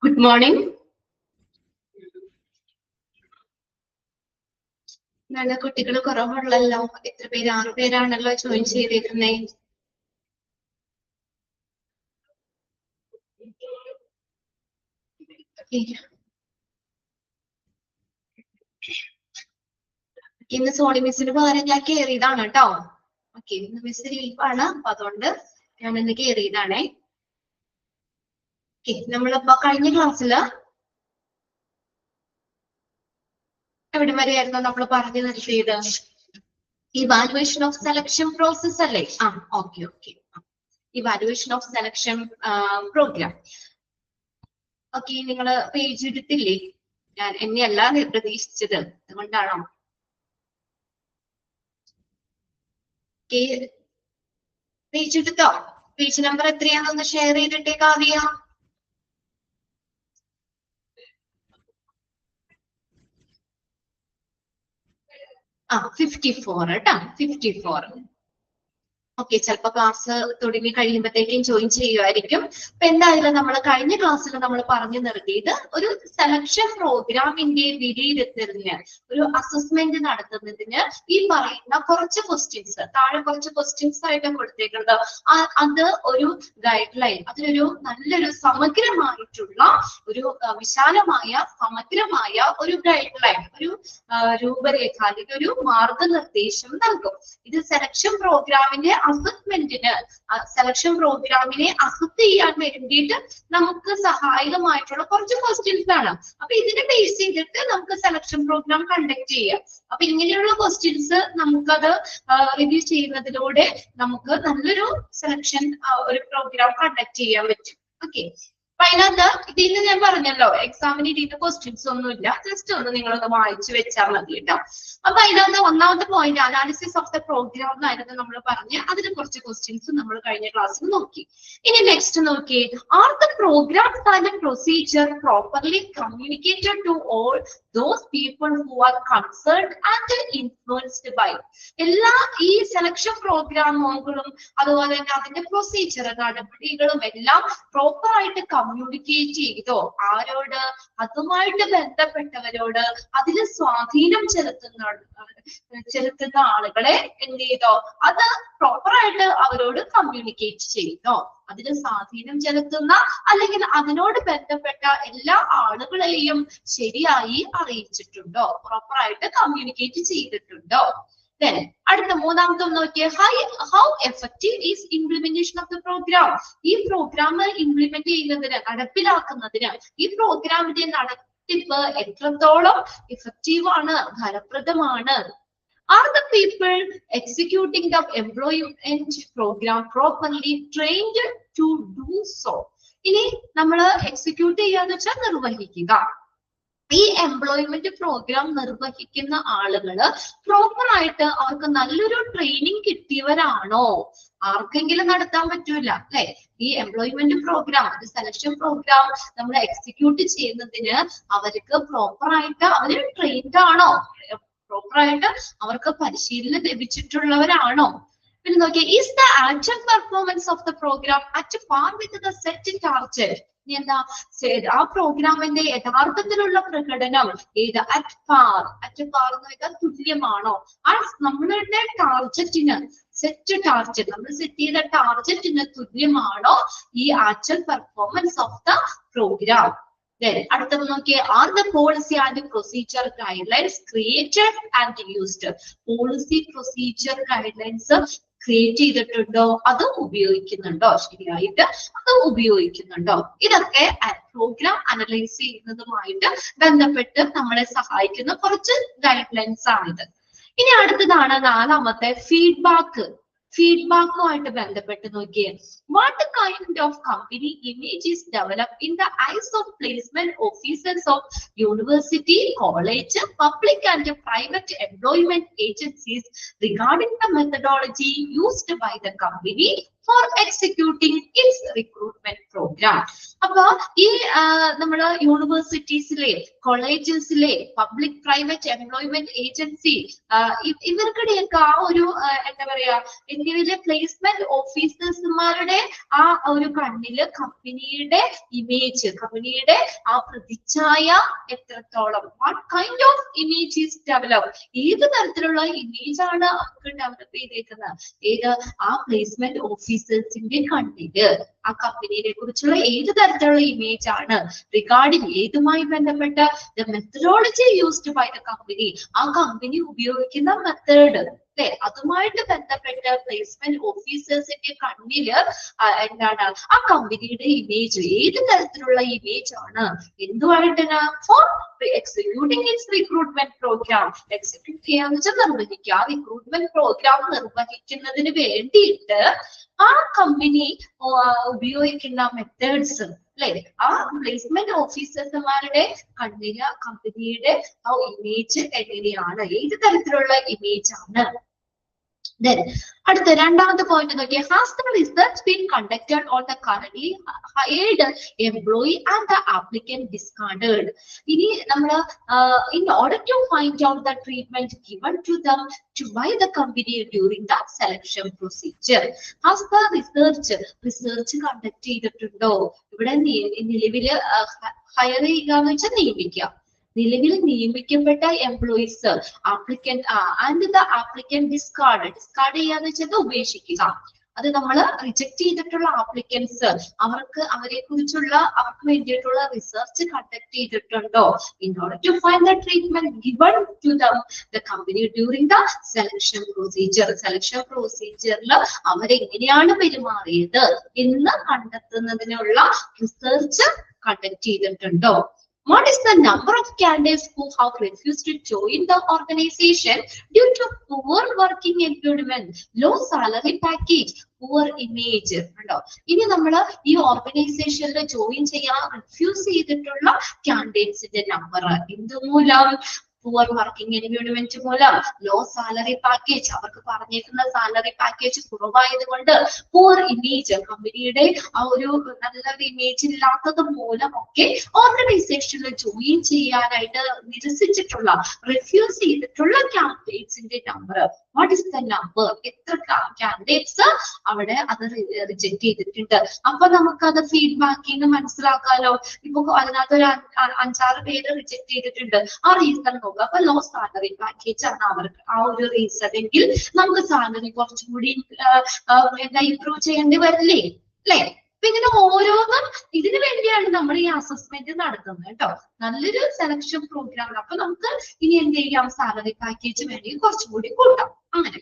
Good morning. നല്ല കുട്ടികൾ കുറവുള്ളല്ലോ. എത്ര പേര്? 6 പേരാണല്ലോ ജോയിൻ ചെയ്തിരുന്നേ. ഇന്ന് സോണി മിസ്സിന് പകരം ഞാൻ കയറിയതാണ് കേട്ടോ. ഓക്കെ, ഇന്ന് മിസ് ലീവാണ്, അപ്പൊ അതുകൊണ്ട് ഞാൻ ഇന്ന് കയറിയതാണേ. നമ്മളിപ്പോ കഴിഞ്ഞ ക്ലാസ്സില് എവിടെ വരെയായിരുന്നു നമ്മൾ പറഞ്ഞു നിർത്തിയത്? ഇവാലുവേഷൻ ഓഫ് സെലക്ഷൻ പ്രോസസ് അല്ലേ? Okay. Evaluation of selection program. Okay, നിങ്ങൾ പേജ് എടുത്തില്ലേ? ഞാൻ എന്നെയല്ല പ്രതീക്ഷിച്ചത്, അതുകൊണ്ടാണോ? പേജ് എടുത്തോ? പേജ് നമ്പർ എത്രയാണെന്ന് ഷെയർ ചെയ്തിട്ടേ കാവ്യ. 54 കേട്ടോ, 54. ഓക്കെ, ചിലപ്പോ ക്ലാസ് തുടങ്ങി കഴിയുമ്പോഴത്തേക്കും ജോയിൻ ചെയ്യുമായിരിക്കും. അപ്പൊ എന്തായാലും നമ്മൾ കഴിഞ്ഞ ക്ലാസ്സിൽ നമ്മൾ പറഞ്ഞു നിർത്തിയത് ഒരു സെലക്ഷൻ പ്രോഗ്രാമിന്റെ വിലയിരുത്തലിന്, ഒരു അസസ്മെന്റ് നടത്തുന്നതിന് ഈ പറയുന്ന കുറച്ച് ക്വസ്റ്റ്യൻസ്, താഴെ കുറച്ച് ക്വസ്റ്റ്യൻസ് ആയിട്ട് കൊടുത്തേക്കുന്നത്, അത് ഒരു ഗൈഡ് ലൈൻ, അതിനൊരു നല്ലൊരു സമഗ്രമായിട്ടുള്ള ഒരു വിശാലമായ സമഗ്രമായ ഒരു ഗൈഡ് ലൈൻ, ഒരു രൂപരേഖ, അല്ലെങ്കിൽ ഒരു മാർഗനിർദ്ദേശം നൽകും. ഇത് സെലക്ഷൻ പ്രോഗ്രാമിന്റെ അസസ്മെന്റിന്, സെലക്ഷൻ പ്രോഗ്രാമിനെ അസസ് ചെയ്യാൻ വേണ്ടിയിട്ട് നമുക്ക് സഹായകമായിട്ടുള്ള കുറച്ച് ക്വസ്റ്റ്യൻസ് ആണ്. അപ്പൊ ഇതിനെ ബേസ് ചെയ്തിട്ട് നമുക്ക് സെലക്ഷൻ പ്രോഗ്രാം കണ്ടക്ട് ചെയ്യാം. അപ്പൊ ഇങ്ങനെയുള്ള ക്വസ്റ്റ്യൻസ് നമുക്കത് റിവ്യൂ ചെയ്യുന്നതിലൂടെ നമുക്ക് നല്ലൊരു സെലക്ഷൻ ഒരു പ്രോഗ്രാം കണ്ടക്ട് ചെയ്യാൻ പറ്റും. ഓക്കെ, അപ്പൊ അതിനകത്ത് ഇതിന് ഞാൻ പറഞ്ഞല്ലോ, എക്സാമിന് ഇതിന്റെ ക്വസ്റ്റ്യൻസ് ഒന്നുമില്ല, ജസ്റ്റ് ഒന്ന് നിങ്ങളൊന്ന് വായിച്ചു വെച്ചാൽ മതി കേട്ടോ. അപ്പൊ അതിനകത്ത് ഒന്നാമത്തെ point analysis of the program എന്നായിരുന്നു നമ്മൾ പറഞ്ഞ്, അതിന് കുറച്ച് ക്വസ്റ്റ്യൻസ് നമ്മൾ കഴിഞ്ഞ ക്ലാസ്സിൽ നോക്കി. ഇനി നെക്സ്റ്റ് നോക്കി, are the programs and procedure properly communicated to all those people who are concerned and influenced by. എല്ലാ ഈ സെലക്ഷൻ പ്രോഗ്രാമുകളും അതുപോലെ തന്നെ അതിന്റെ പ്രൊസീജിയർ, നടപടികളും എല്ലാം പ്രോപ്പർ ആയിട്ട് കമ്മ്യൂണിക്കേറ്റ് ചെയ്തോ? ആരോട്? അതുമായിട്ട് ബന്ധപ്പെട്ടവരോട്, അതിൽ സ്വാധീനം ചെലുത്തുന്ന ആളുകളെ എന്ത് ചെയ്തോ? അത് പ്രോപ്പറായിട്ട് അവരോട് കമ്മ്യൂണിക്കേറ്റ് ചെയ്തോ? അതിന് സ്വാധീനം ചെലുത്തുന്ന അല്ലെങ്കിൽ അതിനോട് ബന്ധപ്പെട്ട എല്ലാ ആളുകളെയും ശരിയായി അറിയിച്ചിട്ടുണ്ടോ? പ്രോപ്പറായിട്ട് കമ്മ്യൂണിക്കേറ്റ് ചെയ്തിട്ടുണ്ടോ? അടുത്ത മൂന്നാമത്തെ നോക്കിയേ, how effective is implementation of the program. ഈ പ്രോഗ്രാം ഇംപ്ലിമെന്റ് ചെയ്യുന്നതിന്, നടപ്പിലാക്കുന്നതിന്, ഈ പ്രോഗ്രാമിന്റെ നടത്തിപ്പ് എത്രത്തോളം ഇഫക്റ്റീവ് ആണ്, ഫലപ്രദമാണ്? Are the people executing the employment program properly trained to do so? ഇനി നമ്മൾ എക്സിക്യൂട്ട് ചെയ്യാന്ന് വെച്ചാൽ നിർവഹിക്കുക. ഈ എംപ്ലോയ്മെന്റ് പ്രോഗ്രാം നിർവഹിക്കുന്ന ആളുകള് പ്രോപ്പർ ആയിട്ട് അവർക്ക് നല്ലൊരു ട്രെയിനിങ് കിട്ടിയവരാണോ? ആർക്കെങ്കിലും നടത്താൻ പറ്റൂല അല്ലെ? ഈ എംപ്ലോയ്മെന്റ് പ്രോഗ്രാം, സെലക്ഷൻ പ്രോഗ്രാം നമ്മൾ എക്സിക്യൂട്ട് ചെയ്യുന്നതിന് അവർക്ക് പ്രോപ്പർ ആയിട്ട് അവര് ട്രെയിൻഡ് ആണോ? പ്രോപ്പറായിട്ട് അവർക്ക് പരിശീലനം ലഭിച്ചിട്ടുള്ളവരാണോ? പിന്നെ നോക്കിയേ, is the actual performance of the program at par with the set target. എന്താ ആ പ്രോഗ്രാമിന്റെ യഥാർത്ഥത്തിലുള്ള പ്രകടനം ഏത്? അറ്റ് പാർ എന്ന് വെച്ചാൽ തുല്യമാണോ? ആ നമ്മളുടെ ടാർഗറ്റിന്, സെറ്റ് ടാർഗറ്റ്, നമ്മൾ സെറ്റ് ചെയ്ത ടാർഗറ്റിന് തുല്യമാണോ ഈ actual performance of the program? അടുത്തത് നോക്കിയേ, are the policy and procedure guidelines created and used. Policy procedure guidelines create ചെയ്തിട്ടുണ്ടോ? അത് ഉപയോഗിക്കുന്നുണ്ടോ? ശരിയായിട്ട് അത് ഉപയോഗിക്കുന്നുണ്ടോ? ഇതൊക്കെ പ്രോഗ്രാം അനലൈസ് ചെയ്യുന്നതുമായിട്ട് ബന്ധപ്പെട്ട് നമ്മളെ സഹായിക്കുന്ന കുറച്ച് ഗൈഡ് ലൈൻസ് ആണിത്. ഇനി അടുത്തതാണ് നാലാമത്തെ, ഫീഡ്ബാക്കുമായിട്ട് ബന്ധപ്പെട്ട് നോക്കിയേ, what kind of company image is develop in the eyes of placement officers of university, college, public and private employment agencies regarding the methodology used by the company for executing its recruitment program. അപ്പൊ ഈ നമ്മള് യൂണിവേഴ്സിറ്റീസിലെ കോളേജസിലെ public private employment agency ഇവർക്കിടെയൊക്കെ ആ ഒരു എന്താ പറയാ ഇന്ത്യയിലെ പ്ലേസ്മെന്റ് ഓഫീസേഴ്സുമാരുടെ ആ ഒരു കണ്ണില് കമ്പനിയുടെ ഇമേജ്, കമ്പനിയുടെ ആ പ്രതിച്ഛായ എത്രത്തോളം, what kind of image is develop, ഏത് തരത്തിലുള്ള ഇമേജ് ആണ് അവർക്ക് ഡെവലപ്പ് ചെയ്തേക്കുന്നത്, ഏത് ആ പ്ലേസ്മെന്റ് ഓഫീസേഴ്സിന്റെ കണ്ണില് ആ കമ്പനിയെ കുറിച്ചുള്ള ഏത് തരത്തിലുള്ള ഇമേജ് ആണ്, റിഗാർഡിംഗ് ഏതുമായി ബന്ധപ്പെട്ട the methodology used by the company, ആ കമ്പനി ഉപയോഗിക്കുന്ന മെത്തേഡ് അല്ലെ, അതുമായിട്ട് ബന്ധപ്പെട്ട പ്ലേസ്മെന്റ് ഓഫീസേഴ്സിന്റെ കണ്ണില് എന്താണ് ആ കമ്പനിയുടെ ഇമേജ്, ഏത് തരത്തിലുള്ള ഇമേജ് ആണ്, എന്തുമായിട്ടാണ് for executing its recruitment programme, execute ചെയ്യാന്ന് വെച്ചാൽ നിർവഹിക്കുക, റിക്രൂട്ട്മെന്റ് പ്രോഗ്രാം നിർവഹിക്കുന്നതിന് വേണ്ടിയിട്ട് ആ കമ്പനി ഉപയോഗിക്കുന്ന മെത്തേഡ്സ് അല്ലെ, ആ പ്ലേസ്മെന്റ് ഓഫീസർമാരുടെ കണ്ണില് കമ്പനിയുടെ ആ ഇമേജ് എങ്ങനെയാണ്, ഏത് തരത്തിലുള്ള ഇമേജ് ആണ്. Then അടുത്ത രണ്ടാമത്തെ പോയിന്റ് നോക്കിയാൽ has the research been conducted on the currently hired employee and the applicant discarded. ഇനി നമ്മൾ in order to find out the treatment given to them to by the company during the selection procedure, has the research conduct ചെയ്തിട്ടുണ്ടോ, ഇവിടെ നിലവില് higher ചെയ്യുക എന്ന് വെച്ചാൽ നിയമിക്കുക, നിലവിൽ നിയമിക്കപ്പെട്ട employees applicant and the applicant discard ചെയ്യാന്ന് വെച്ചാൽ ഉപേക്ഷിക്കുക, അത് നമ്മൾ റിജക്ട് ചെയ്തിട്ടുള്ള ആപ്ലിക്കൻസ് അവരെ കുറിച്ചുള്ള അവർക്ക് വേണ്ടിയിട്ടുള്ള റിസർച്ച് കണ്ടക്ട് ചെയ്തിട്ടുണ്ടോ, in order to find the treatment given to the company during the selection പ്രൊസീജിയറിൽ അവരെങ്ങനെയാണ് പെരുമാറിയത് എന്ന് കണ്ടെത്തുന്നതിനുള്ള റിസർച്ച് കണ്ടക്ട് ചെയ്തിട്ടുണ്ടോ. What is the number of candidates who have refused to join the organization due to poor working environment, low salary package, poor image? ഇനി നമ്മള് ഈ ഓർഗനൈസേഷനിൽ ജോയിൻ ചെയ്യാൻ റിഫ്യൂസ് ചെയ്തിട്ടുള്ള കാൻഡിഡേറ്റ്സിന്റെ നമ്പർ, എന്തുമൂലം പുവർ വർക്കിംഗ് എൻവയോൺമെന്റ് മൂലം, law salary package, അവർക്ക് പറഞ്ഞേക്കുന്ന സാലറി പാക്കേജ് കുറവായത് കൊണ്ട്, പുവർ ഇമേജ്, കമ്പനിയുടെ ആ ഒരു നല്ലൊരു ഇമേജ് ഇല്ലാത്തത് മൂലമൊക്കെ ഓർഗനൈസേഷനിൽ ജോയിൻ ചെയ്യാനായിട്ട് നിരസിച്ചിട്ടുള്ള റിഫ്യൂസ് ചെയ്തിട്ടുള്ള കാൻഡിഡേറ്റ്സിന്റെ number, what is the number, എത്ര കാൻഡിഡേറ്റ്സ് അവിടെ അത് റിജക്ട് ചെയ്തിട്ടുണ്ട്. അപ്പൊ നമുക്കത് ഫീഡ്ബാക്കിൽ നിന്ന് മനസ്സിലാക്കാലോ. ഇപ്പൊ അതിനകത്ത് ഒരു 5-6 പേര് റിജക്ട് ചെയ്തിട്ടുണ്ട്, ആ റീസൺ നോക്കുക. അപ്പൊ ലോ സാലറി പാക്കേജ് ആണ് അവർക്ക് ആ ഒരു റീസൺ എങ്കിൽ നമുക്ക് സാലറി കുറച്ചും കൂടി ഇംപ്രൂവ് ചെയ്യേണ്ടി വരില്ലേ അല്ലെ. അപ്പൊ ഇങ്ങനെ ഓരോന്നും ഇതിനു വേണ്ടിയാണ് നമ്മൾ ഈ അസസ്മെന്റ് നടത്തുന്നത് കേട്ടോ, നല്ലൊരു സെലക്ഷൻ പ്രോഗ്രാം. അപ്പൊ നമുക്ക് ഇനി എന്ത് ചെയ്യാം, സാലറി പാക്കേജ് വേണമെങ്കിൽ കുറച്ചും കൂടി കൂട്ടാം. അങ്ങനെ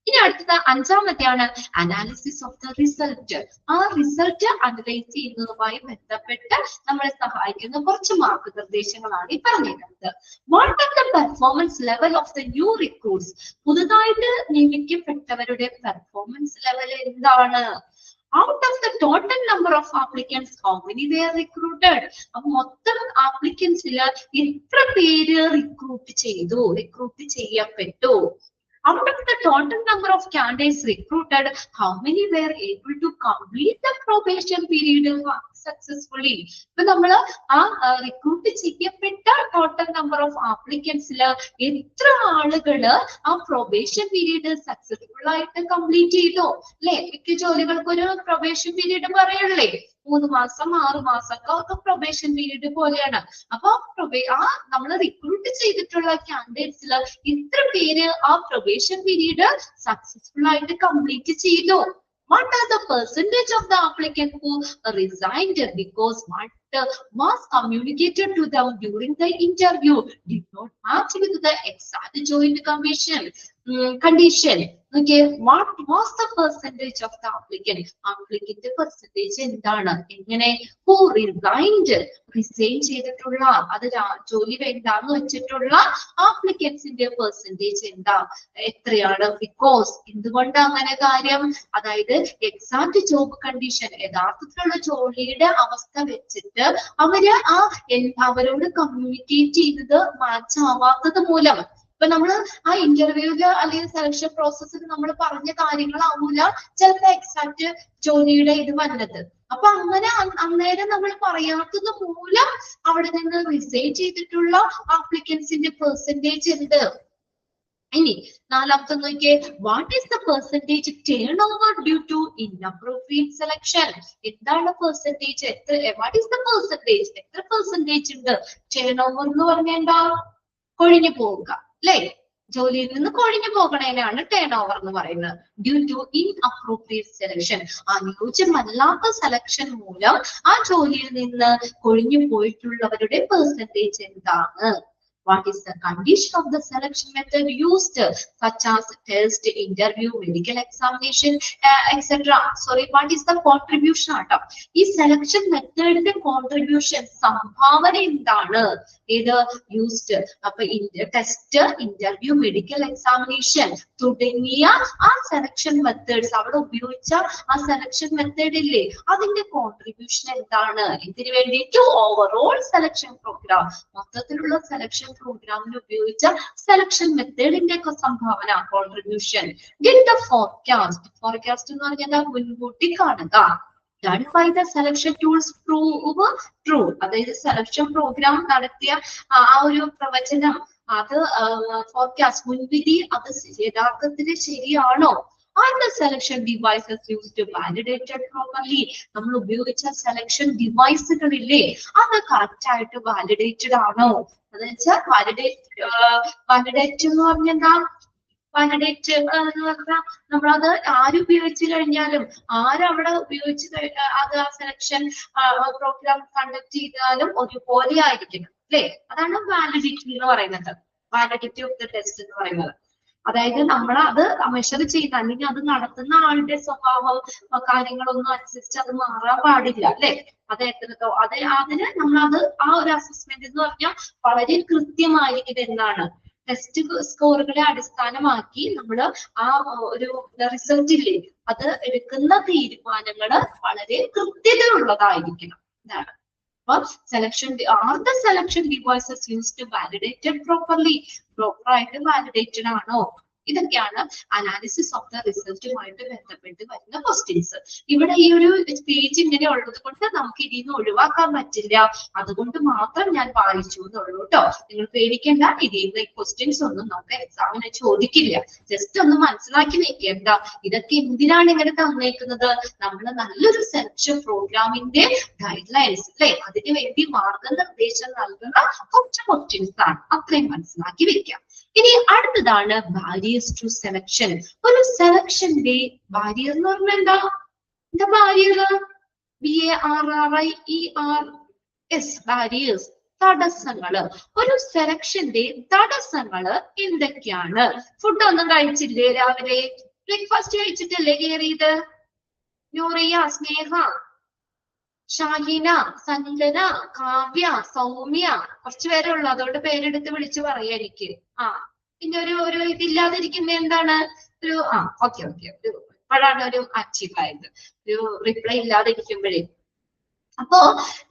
ഇനി അടുത്തത് അഞ്ചാമത്തെയാണ് അനാലിസിസ് ഓഫ് ദ റിസൾട്ട്. ആ റിസൾട്ട് അനലൈസ് ചെയ്യുന്നതുമായി ബന്ധപ്പെട്ട് നമ്മളെ സഹായിക്കുന്ന കുറച്ച് മാർഗനിർദ്ദേശങ്ങളാണ് ഈ പറഞ്ഞിരിക്കുന്നത്. What are the performance level of the new recruits, പുതുതായിട്ട് നിയമിക്കപ്പെട്ടവരുടെ പെർഫോമൻസ് ലെവൽ എന്താണ്. Out of the total number of applicants, how many were recruited? അപ്പൊ മൊത്തം ആപ്ലിക്കൻസിൽ എത്ര പേര് റിക്രൂട്ട് ചെയ്യപ്പെട്ടു. Out of the total number of candidates recruited, how many were able to complete the probation period successfully? ഇപ്പൊ നമ്മള് ആ recruit ചെയ്യപ്പെട്ട total number of ആപ്ലിക്കൻസിൽ എത്ര ആളുകള് ആ പ്രൊബേഷൻ പീരീഡ് സക്സസ്ഫുൾ ആയിട്ട് കംപ്ലീറ്റ് ചെയ്തു അല്ലെ. മിക്ക ജോലികൾക്ക് ഒരു പ്രൊബേഷൻ പീരീഡ് പറയല്ലേ, 3 മാസം 6 മാസം ഒക്കെ പ്രൊബേഷൻ പീരീഡ് പോലെയാണ്. അപ്പൊ നമ്മൾ റിക്രൂട്ട് ചെയ്തിട്ടുള്ള കാൻഡിഡേറ്റ്സിൽ ഇത്ര പേര് ആ പ്രൊബേഷൻ പീരീഡ് സക്സസ്ഫുൾ ആയിട്ട് കംപ്ലീറ്റ് ചെയ്തു. What are the percentage of the applicant who resigned because what was communicated to them during the interview did not match with the exact joint condition? Okay, what was the percentage of the applicant? Applicant percentage എന്താണ്, എങ്ങനെ who resigned, resign ചെയ്തിട്ടുള്ള, അത് ജോലി വേണ്ടാന്ന് വെച്ചിട്ടുള്ള ആപ്ലിക്കൻസിന്റെ percentage എന്താ, എത്രയാണ്, because എന്തുകൊണ്ട് അങ്ങനെ കാര്യം, അതായത് എക്സാക്ട് ജോബ് കണ്ടീഷൻ, യഥാർത്ഥത്തിലുള്ള ജോലിയുടെ അവസ്ഥ വെച്ചിട്ട് അവര് അവരോട് കമ്മ്യൂണിക്കേറ്റ് ചെയ്തത് മാച്ച് ആവാത്തത് മൂലം. ഇപ്പൊ നമ്മള് ആ ഇന്റർവ്യൂല് അല്ലെങ്കിൽ സെലക്ഷൻ പ്രോസസ്സിൽ നമ്മൾ പറഞ്ഞ കാര്യങ്ങളാവൂല ചിലപ്പോ എക്സാക്ട് ജോലിയുടെ ഇത് വന്നത്. അപ്പൊ അങ്ങനെ അന്നേരം നമ്മൾ പറയാത്തത് മൂലം അവിടെ നിന്ന് റിസൈൻ ചെയ്തിട്ടുള്ള ആപ്ലിക്കൻസിന്റെ പെർസെന്റേജ് ഉണ്ട്. ഇനി നാലാമത്തെ നോക്കിയേ, what is the percentage turnover due to inappropriate selection? എന്താണ് percentage? What is the percentage? എത്ര പെർസെന്റേജ് ഉണ്ട്? ടേൺ ഓവർ എന്ന് പറഞ്ഞാൽ എന്താ? കൊഴിഞ്ഞു പോവുക അല്ലെ? ജോലിയിൽ നിന്ന് കൊഴിഞ്ഞു പോകണേനാണ് ടേൺ ഓവർ എന്ന് പറയുന്നത്. ഡ്യൂ ടു ഇൻഅപ്രോപ്രിയേറ്റ് സെലക്ഷൻ, അനുയോജ്യമല്ലാത്ത സെലക്ഷൻ മൂലം ആ ജോലിയിൽ നിന്ന് കൊഴിഞ്ഞു പോയിട്ടുള്ളവരുടെ പെർസെന്റേജ് എന്താണ്? What is the condition of the selection method used, such as test, interview, medical examination, etc. Sorry, what is the contribution? ഈ സെലക്ഷൻ മെത്തേഡിന്റെ കോൺട്രിബ്യൂഷൻ, സംഭാവന എന്താണ്? ഇത് യൂസ്ഡ്. അപ്പൊ ടെസ്റ്റ്, ഇന്റർവ്യൂ, മെഡിക്കൽ എക്സാമിനേഷൻ തുടങ്ങിയ ആ സെലക്ഷൻ മെത്തേഡ്സ്, അവിടെ ഉപയോഗിച്ച ആ സെലക്ഷൻ മെത്തേഡ് ഇല്ലേ, അതിന്റെ കോൺട്രിബ്യൂഷൻ എന്താണ്? ഇതിനു വേണ്ടിയിട്ട് ഓവറോൾ സെലക്ഷൻ പ്രോഗ്രാം, മൊത്തത്തിലുള്ള സെലക്ഷൻ പ്രോഗ്രാമിൽ ഉപയോഗിച്ച സെലക്ഷൻ മെത്തേഡിന്റെ ഒക്കെ സംഭാവന, contribution. Get the forecast. Forecast എന്ന് പറഞ്ഞാൽ മുൻകൂട്ടി കാണുക. Done by the selection tools prove true. അതായത് സെലക്ഷൻ പ്രോഗ്രാം നടത്തിയ ആ ഒരു പ്രവചനം, അത് ഫോർകാസ്റ്റ്, മുൻവിധി, അത് യഥാർത്ഥത്തിൽ ശരിയാണോ? Are the selection devices used validated properly? നമ്മൾ ഉപയോഗിച്ച സെലക്ഷൻ ഡിവൈസുകളില്ലേ, അത് കറക്റ്റ് ആയിട്ട് വാലിഡേറ്റഡ് ആണോ? എന്ന് വെച്ചാൽ വാലിഡേറ്റ് എന്ന് പറഞ്ഞാൽ വാലിഡേറ്റ് എന്ന് പറഞ്ഞാൽ നമ്മളത് ആരുപയോഗിച്ചു കഴിഞ്ഞാലും, ആരവിടെ ഉപയോഗിച്ച് അത് ആ സെലക്ഷൻ പ്രോഗ്രാം കണ്ടക്ട് ചെയ്താലും ഒരുപോലെ ആയിരിക്കണം അല്ലെ? അതാണ് വാലിഡിറ്റി എന്ന് പറയുന്നത്, വാലിഡിറ്റി ഓഫ് ദ ടെസ്റ്റ് എന്ന് പറയുന്നത്. അതായത് നമ്മൾ അത് മെഷർ ചെയ്ത്, അല്ലെങ്കിൽ അത് നടത്തുന്ന ആളുടെ സ്വഭാവം കാര്യങ്ങളൊന്നും അനുസരിച്ച് അത് മാറാൻ പാടില്ല അല്ലെ? അത് എത്രത്തോ അതിന് നമ്മളത് ആ ഒരു അസസ്മെന്റ് എന്ന് പറഞ്ഞാൽ വളരെ കൃത്യമായിരിക്കും. എന്നാണ് ടെസ്റ്റ് സ്കോറുകളെ അടിസ്ഥാനമാക്കി നമ്മൾ ആ ഒരു റിസൾട്ട് ഇല്ലേ, അത് എടുക്കുന്ന തീരുമാനങ്ങള് വളരെ കൃത്യതയുള്ളതായിരിക്കണം. ഇതാണ് selection. Are the selection devices used to validated properly? Proper ആയിട്ട് വാലിഡേറ്റഡ് ആണോ? ഇതൊക്കെയാണ് അനാലിസിസ് ഓഫ് ദ റിസൾട്ടുമായിട്ട് ബന്ധപ്പെട്ട് വരുന്ന ക്വസ്റ്റ്യൻസ്. ഇവിടെ ഈ ഒരു പേജ് ഇങ്ങനെ ഉള്ളത് കൊണ്ട് നമുക്ക് ഇതിൽ നിന്ന് ഒഴിവാക്കാൻ പറ്റില്ല, അതുകൊണ്ട് മാത്രം ഞാൻ വായിച്ചു എന്നുള്ളൂ കേട്ടോ. നിങ്ങൾ പേടിക്കേണ്ട, ഇതിൽ നിന്ന് ക്വസ്റ്റ്യൻസ് ഒന്നും നമുക്ക് എക്സാമിന് ചോദിക്കില്ല. ജസ്റ്റ് ഒന്ന് മനസ്സിലാക്കി വെക്കേണ്ട, ഇതൊക്കെ എന്തിനാണ് ഇങ്ങനെ തന്നേക്കുന്നത്? നമ്മൾ നല്ലൊരു സെലക്ഷൻ പ്രോഗ്രാമിന്റെ ഗൈഡ് ലൈൻസ് അല്ലെ, അതിനു വേണ്ടി മാർഗനിർദ്ദേശം നൽകുന്ന കുറച്ച് ക്വസ്റ്റ്യൻസ് ആണ്, അത്രയും മനസ്സിലാക്കി വെക്കാം. ഇനി അടുത്തതാണ് ബാരിയേഴ്സ് ടു സെലക്ഷൻ. ഒരു സെലക്ഷന്റെ ബാരിയർ എന്ന് പറഞ്ഞാൽ എന്താ ബാരിയർ? BARRIERS, barriers, തടസ്സങ്ങള്. ഒരു സെലക്ഷന്റെ തടസ്സങ്ങള് എന്തൊക്കെയാണ്? ഫുഡ് ഒന്നും കഴിച്ചില്ലേ രാവിലെ? ബ്രേക്ക്ഫാസ്റ്റ് കഴിച്ചിട്ടല്ലേ കയറിയത്? നൂറിയ, സ്നേഹ, ഷാഹിന, സഞ്ജന, കാവ്യ, സൗമ്യ, കുറച്ചു പേരെ ഉള്ളു, അതുകൊണ്ട് പേരെടുത്ത് വിളിച്ചു പറയാ എനിക്ക്. പിന്നെ ഒരു ഇതില്ലാതിരിക്കുന്ന എന്താണ്? ഒരു ഓക്കെ ഇപ്പോഴാണ് ഒരു ആക്റ്റീവ് ആയത്, ഒരു റിപ്ലൈ ഇല്ലാതിരിക്കുമ്പോഴേ. അപ്പോ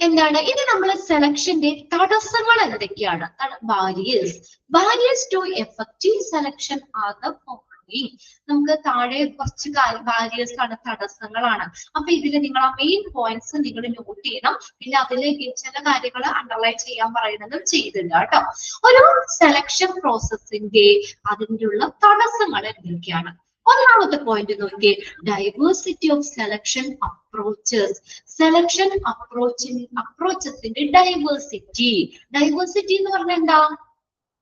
എന്താണ് ഇത്? നമ്മൾ സെലക്ഷന്റെ തടസ്സങ്ങൾ എന്തൊക്കെയാണ്? Barriers to effective selection are the following. നമുക്ക് താഴെ കുറച്ച് ബാരിയേഴ്സ് ആണ്, തടസ്സങ്ങളാണ്. അപ്പൊ ഇതിൽ നിങ്ങൾ ആ മെയിൻ പോയിന്റ്സ് നിങ്ങൾ നോട്ട് ചെയ്യണം. പിന്നെ അതിലേക്ക് ചില കാര്യങ്ങൾ അണ്ടർലൈൻ ചെയ്യാൻ പറയുന്നതും ചെയ്തില്ല കേട്ടോ. ഒരു സെലക്ഷൻ പ്രോസസ്സിന്റെ അതിൻ്റെ ഉള്ള തടസ്സങ്ങൾ എന്തൊക്കെയാണ്? ഒന്നാമത്തെ പോയിന്റ് നോക്കിയേ, diversity of selection approaches. Selection അപ്രോച്ചസിന്റെ ഡൈവേഴ്സിറ്റി. ഡൈവേഴ്സിറ്റി എന്ന് പറഞ്ഞാൽ എന്താ?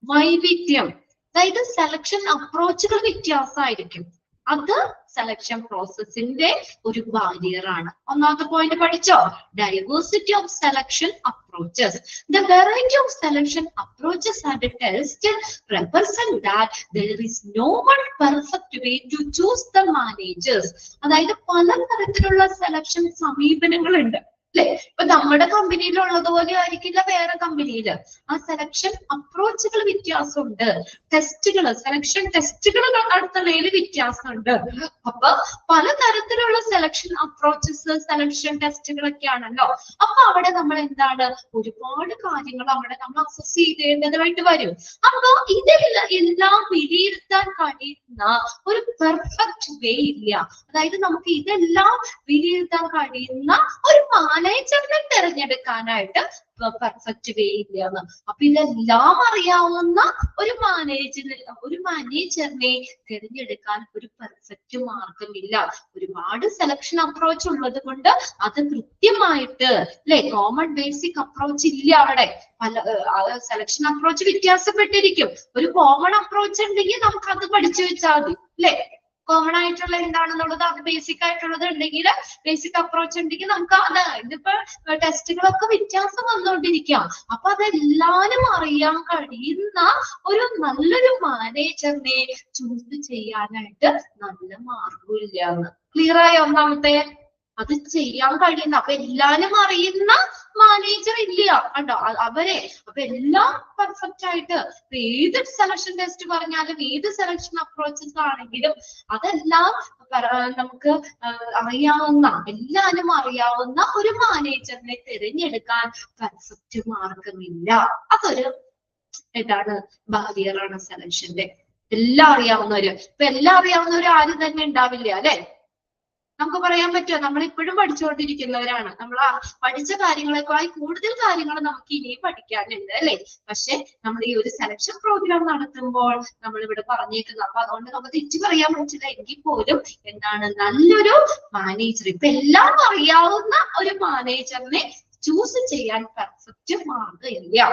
വൈവിധ്യം. അതായത് സെലക്ഷൻ അപ്രോച്ചുകൾ വ്യത്യാസമായിരിക്കും, അത് സെലക്ഷൻ പ്രോസസ്സിന്റെ ഒരു ബാരിയർ ആണ്. ഒന്നാമത്തെ പോയിന്റ് പഠിച്ചോ? Diversity of selection approaches. The variety of selection approaches and test represent that there is no one perfect way to choose the managers. അതായത് പല തരത്തിലുള്ള സെലക്ഷൻ സമീപനങ്ങളുണ്ട്. അല്ലെ? ഇപ്പൊ നമ്മുടെ കമ്പനിയിലുള്ളതുപോലെ ആയിരിക്കില്ല വേറെ കമ്പനിയില്. ആ സെലക്ഷൻ അപ്രോച്ചുകൾ വ്യത്യാസമുണ്ട്, ടെസ്റ്റുകൾ, സെലക്ഷൻ ടെസ്റ്റുകൾ നടത്തുന്നതിൽ വ്യത്യാസമുണ്ട്. അപ്പൊ പലതരത്തിലുള്ള സെലക്ഷൻ അപ്രോച്ചസ്, സെലക്ഷൻ ടെസ്റ്റുകളൊക്കെയാണല്ലോ. അപ്പൊ അവിടെ നമ്മൾ എന്താണ്, ഒരുപാട് കാര്യങ്ങൾ അവിടെ നമ്മൾ അസസ് ചെയ്തേണ്ടതായിട്ട് വരും. അപ്പൊ ഇതെല്ലാം വിലയിരുത്താൻ കഴിയുന്ന ഒരു പെർഫെക്റ്റ് വേ ഇല്ല. അതായത് നമുക്ക് ഇതെല്ലാം വിലയിരുത്താൻ കഴിയുന്ന ഒരു മാനേജറിനെ തിരഞ്ഞെടുക്കാനായിട്ട് പെർഫെക്റ്റ് വേ ഇല്ലാന്ന്. അപ്പൊ ഇതെല്ലാം അറിയാവുന്ന ഒരു മാനേജറിനെ തിരഞ്ഞെടുക്കാൻ ഒരു പെർഫെക്റ്റ് മാർഗമില്ല. ഒരുപാട് സെലക്ഷൻ അപ്രോച്ച് ഉള്ളത് കൊണ്ട് അത് കൃത്യമായിട്ട് അല്ലെ, കോമൺ ബേസിക് അപ്രോച്ച് ഇല്ല അവിടെ. പല സെലക്ഷൻ അപ്രോച്ച് വ്യത്യാസപ്പെട്ടിരിക്കും. ഒരു കോമൺ അപ്രോച്ച് ഉണ്ടെങ്കിൽ നമുക്ക് അത് പഠിച്ചു വെച്ചാൽ മതി അല്ലെ. കോമൺ ആയിട്ടുള്ള എന്താണെന്നുള്ളത്, അത് ബേസിക് ആയിട്ടുള്ളത് ഉണ്ടെങ്കിൽ, ബേസിക് അപ്രോച്ച് ഉണ്ടെങ്കിൽ നമുക്ക് അത്, ഇതിപ്പോ ടെസ്റ്റുകളൊക്കെ വ്യത്യാസം വന്നുകൊണ്ടിരിക്കാം. അപ്പൊ അതെല്ലാരും അറിയാൻ കഴിയുന്ന ഒരു നല്ലൊരു മാനേജറിനെ ചൂസ് ചെയ്യാനായിട്ട് നല്ല മാർഗമില്ല എന്ന്. ക്ലിയർ ആയോ? ഒന്നാമത്തെ അത് ചെയ്യാൻ കഴിയുന്ന, അപ്പൊ എല്ലാരും അറിയുന്ന മാനേജർ ഇല്ല കണ്ടോ അവരെ. അപ്പൊ എല്ലാം പെർഫെക്റ്റ് ആയിട്ട് ഏത് സെലക്ഷൻ ടെസ്റ്റ് പറഞ്ഞാലും, ഏത് സെലക്ഷൻ അപ്രോച്ചസ് ആണെങ്കിലും അതെല്ലാം നമുക്ക് അറിയാവുന്ന, എല്ലാരും അറിയാവുന്ന ഒരു മാനേജറിനെ തിരഞ്ഞെടുക്കാൻ പെർഫെക്റ്റ് മാർഗമില്ല. അതൊരു എന്താണ്, ബാരിയറാണ് സെലക്ഷന്റെ. എല്ലാം അറിയാവുന്നവര്, ഇപ്പൊ എല്ലാം അറിയാവുന്നവര് ആരും തന്നെ ഉണ്ടാവില്ല അല്ലെ. നമുക്ക് പറയാൻ പറ്റുമോ? നമ്മൾ ഇപ്പോഴും പഠിച്ചുകൊണ്ടിരിക്കുന്നവരാണ്. നമ്മൾ പഠിച്ച കാര്യങ്ങളെക്കാൾ കൂടുതൽ കാര്യങ്ങൾ നമുക്ക് ഇനിയും പഠിക്കാനുണ്ട് അല്ലെ. പക്ഷെ നമ്മൾ ഈ ഒരു സെലക്ഷൻ പ്രോഗ്രാം നടത്തുമ്പോൾ നമ്മൾ ഇവിടെ പറഞ്ഞേക്കുന്നത്, അപ്പൊ അതുകൊണ്ട് നമുക്ക് തെറ്റ് പറയാൻ പറ്റില്ല. എങ്കിൽ പോലും എന്താണ്, നല്ലൊരു മാനേജർ, ഇപ്പൊ എല്ലാം അറിയാവുന്ന ഒരു മാനേജറിനെ ചൂസ് ചെയ്യാൻ പെർഫെക്റ്റ് മാർഗമില്ല.